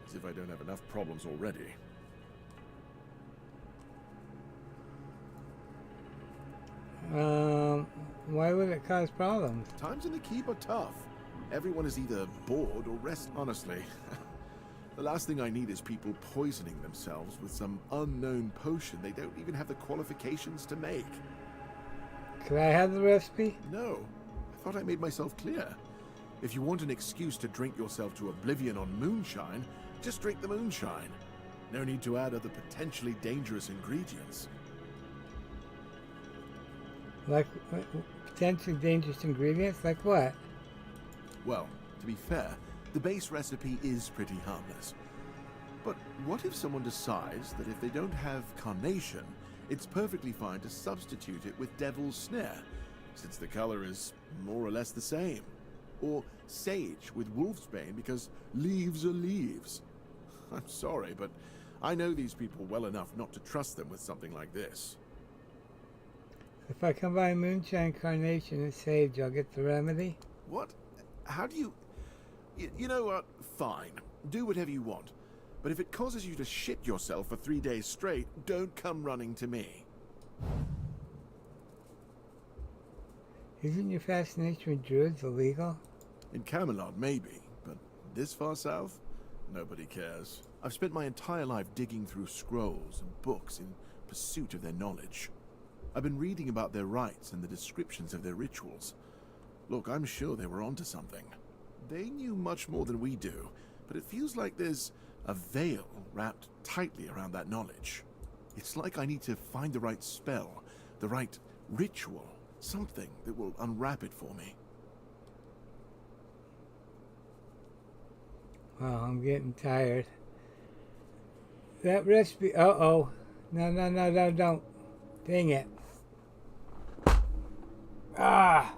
As if I don't have enough problems already. Why would it cause problems? Times in the keep are tough. Everyone is either bored or honestly. The last thing I need is people poisoning themselves with some unknown potion they don't even have the qualifications to make. Could I have the recipe? No. I thought I made myself clear. If you want an excuse to drink yourself to oblivion on moonshine, just drink the moonshine. No need to add other potentially dangerous ingredients. Like potentially dangerous ingredients? Like what? Well, to be fair, the base recipe is pretty harmless. But what if someone decides that if they don't have carnation, it's perfectly fine to substitute it with devil's snare, since the color is more or less the same? Or sage with wolfsbane because leaves are leaves? I'm sorry, but I know these people well enough not to trust them with something like this. If I come by moonshine, carnation, and sage, I'll get the remedy? What? How do you... You know what? Fine. Do whatever you want. But if it causes you to shit yourself for 3 days straight, don't come running to me. Isn't your fascination with druids illegal? In Camelot, maybe. But this far south? Nobody cares. I've spent my entire life digging through scrolls and books in pursuit of their knowledge. I've been reading about their rites and the descriptions of their rituals. Look, I'm sure they were onto something. They knew much more than we do, but it feels like there's a veil wrapped tightly around that knowledge. It's like I need to find the right spell, the right ritual, something that will unwrap it for me. Well, I'm getting tired. That recipe... Uh-oh. No, don't. Dang it. Ah!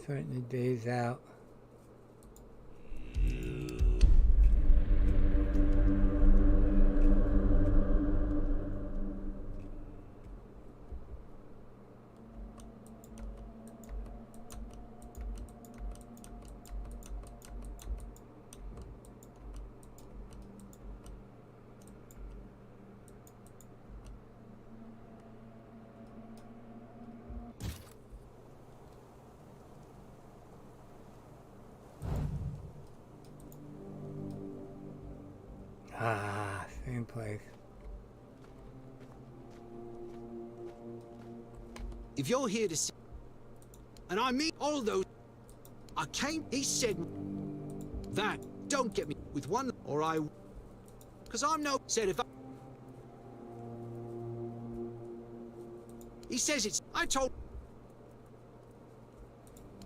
Starting the days out. Ah, same place. If you're here to see, and I mean all those, I came, he said that, don't get me with one, or I, because I'm no, said if I, he says it's, I told,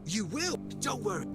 you will, don't worry.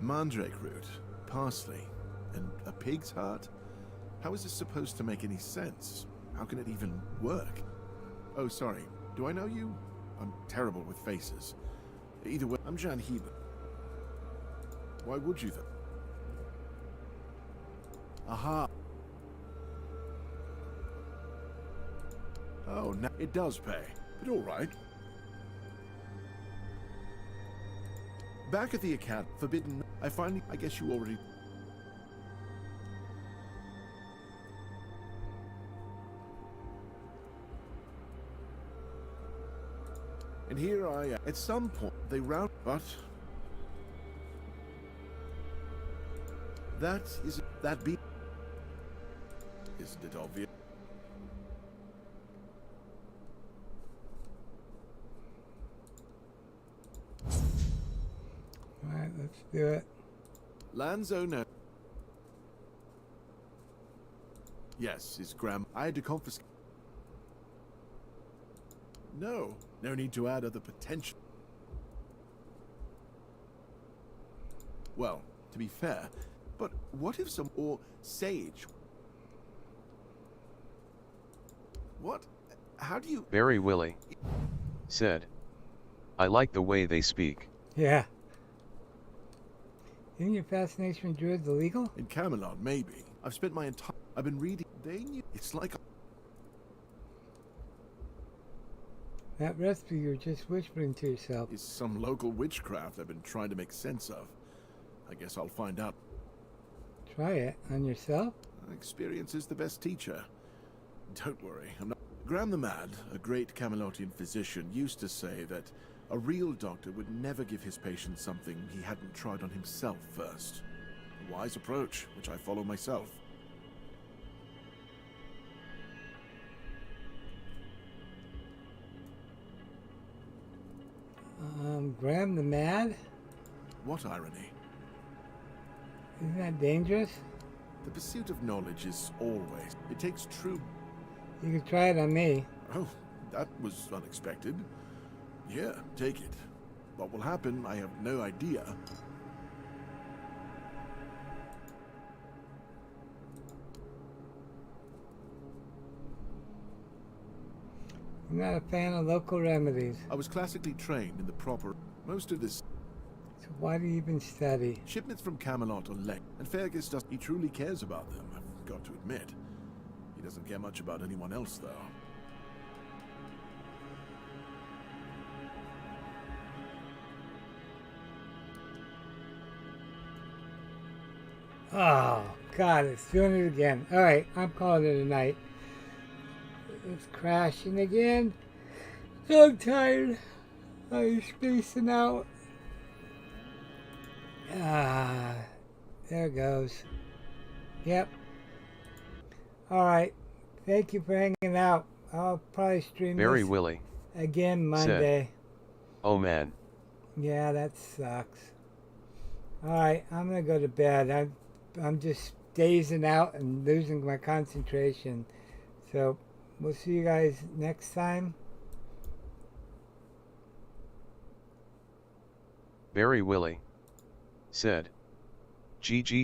Mandrake root, parsley, and a pig's heart? How is this supposed to make any sense? How can it even work? Oh, sorry. Do I know you? I'm terrible with faces. Either way, I'm Jan Heba. Why would you then? Aha. Oh, no, it does pay, but all right. Back at the account, forbidden. I guess you already. And here I am. At some point, they round, but that is that be. Isn't it obvious? Alright, let's do it. Landowner. Yes, his I had to confiscate. No need to add other potential. Well, to be fair, but what if some or Sage? What? How do you? Barry Willie said, I like the way they speak. Yeah. Isn't your fascination with druids illegal? In Camelot, maybe. I've spent my entire... I've been reading... They knew... It's like... That recipe you were just whispering to yourself. Is some local witchcraft I've been trying to make sense of. I guess I'll find out. Try it on yourself? Experience is the best teacher. Don't worry, I'm not... Graham the Mad, a great Camelotian physician, used to say that a real doctor would never give his patient something he hadn't tried on himself first. A wise approach, which I follow myself. Graham the Mad? What irony? Isn't that dangerous? The pursuit of knowledge is always... It takes true... You can try it on me. Oh, that was unexpected. Yeah, take it. What will happen, I have no idea. I'm not a fan of local remedies. I was classically trained in the proper... Most of this... So why do you even study? Shipments from Camelot are late, and Fergus does... He truly cares about them, I've got to admit. He doesn't care much about anyone else, though. Oh, God, it's doing it again. Alright, I'm calling it a night. It's crashing again. I'm tired. I'm spacing out. Ah, there it goes. Yep. Alright, thank you for hanging out. I'll probably stream Barry this Willie again Monday. said, oh man. Yeah, that sucks. Alright, I'm gonna go to bed. I'm just dazing out and losing my concentration. So, we'll see you guys next time. Barry Willie said, GG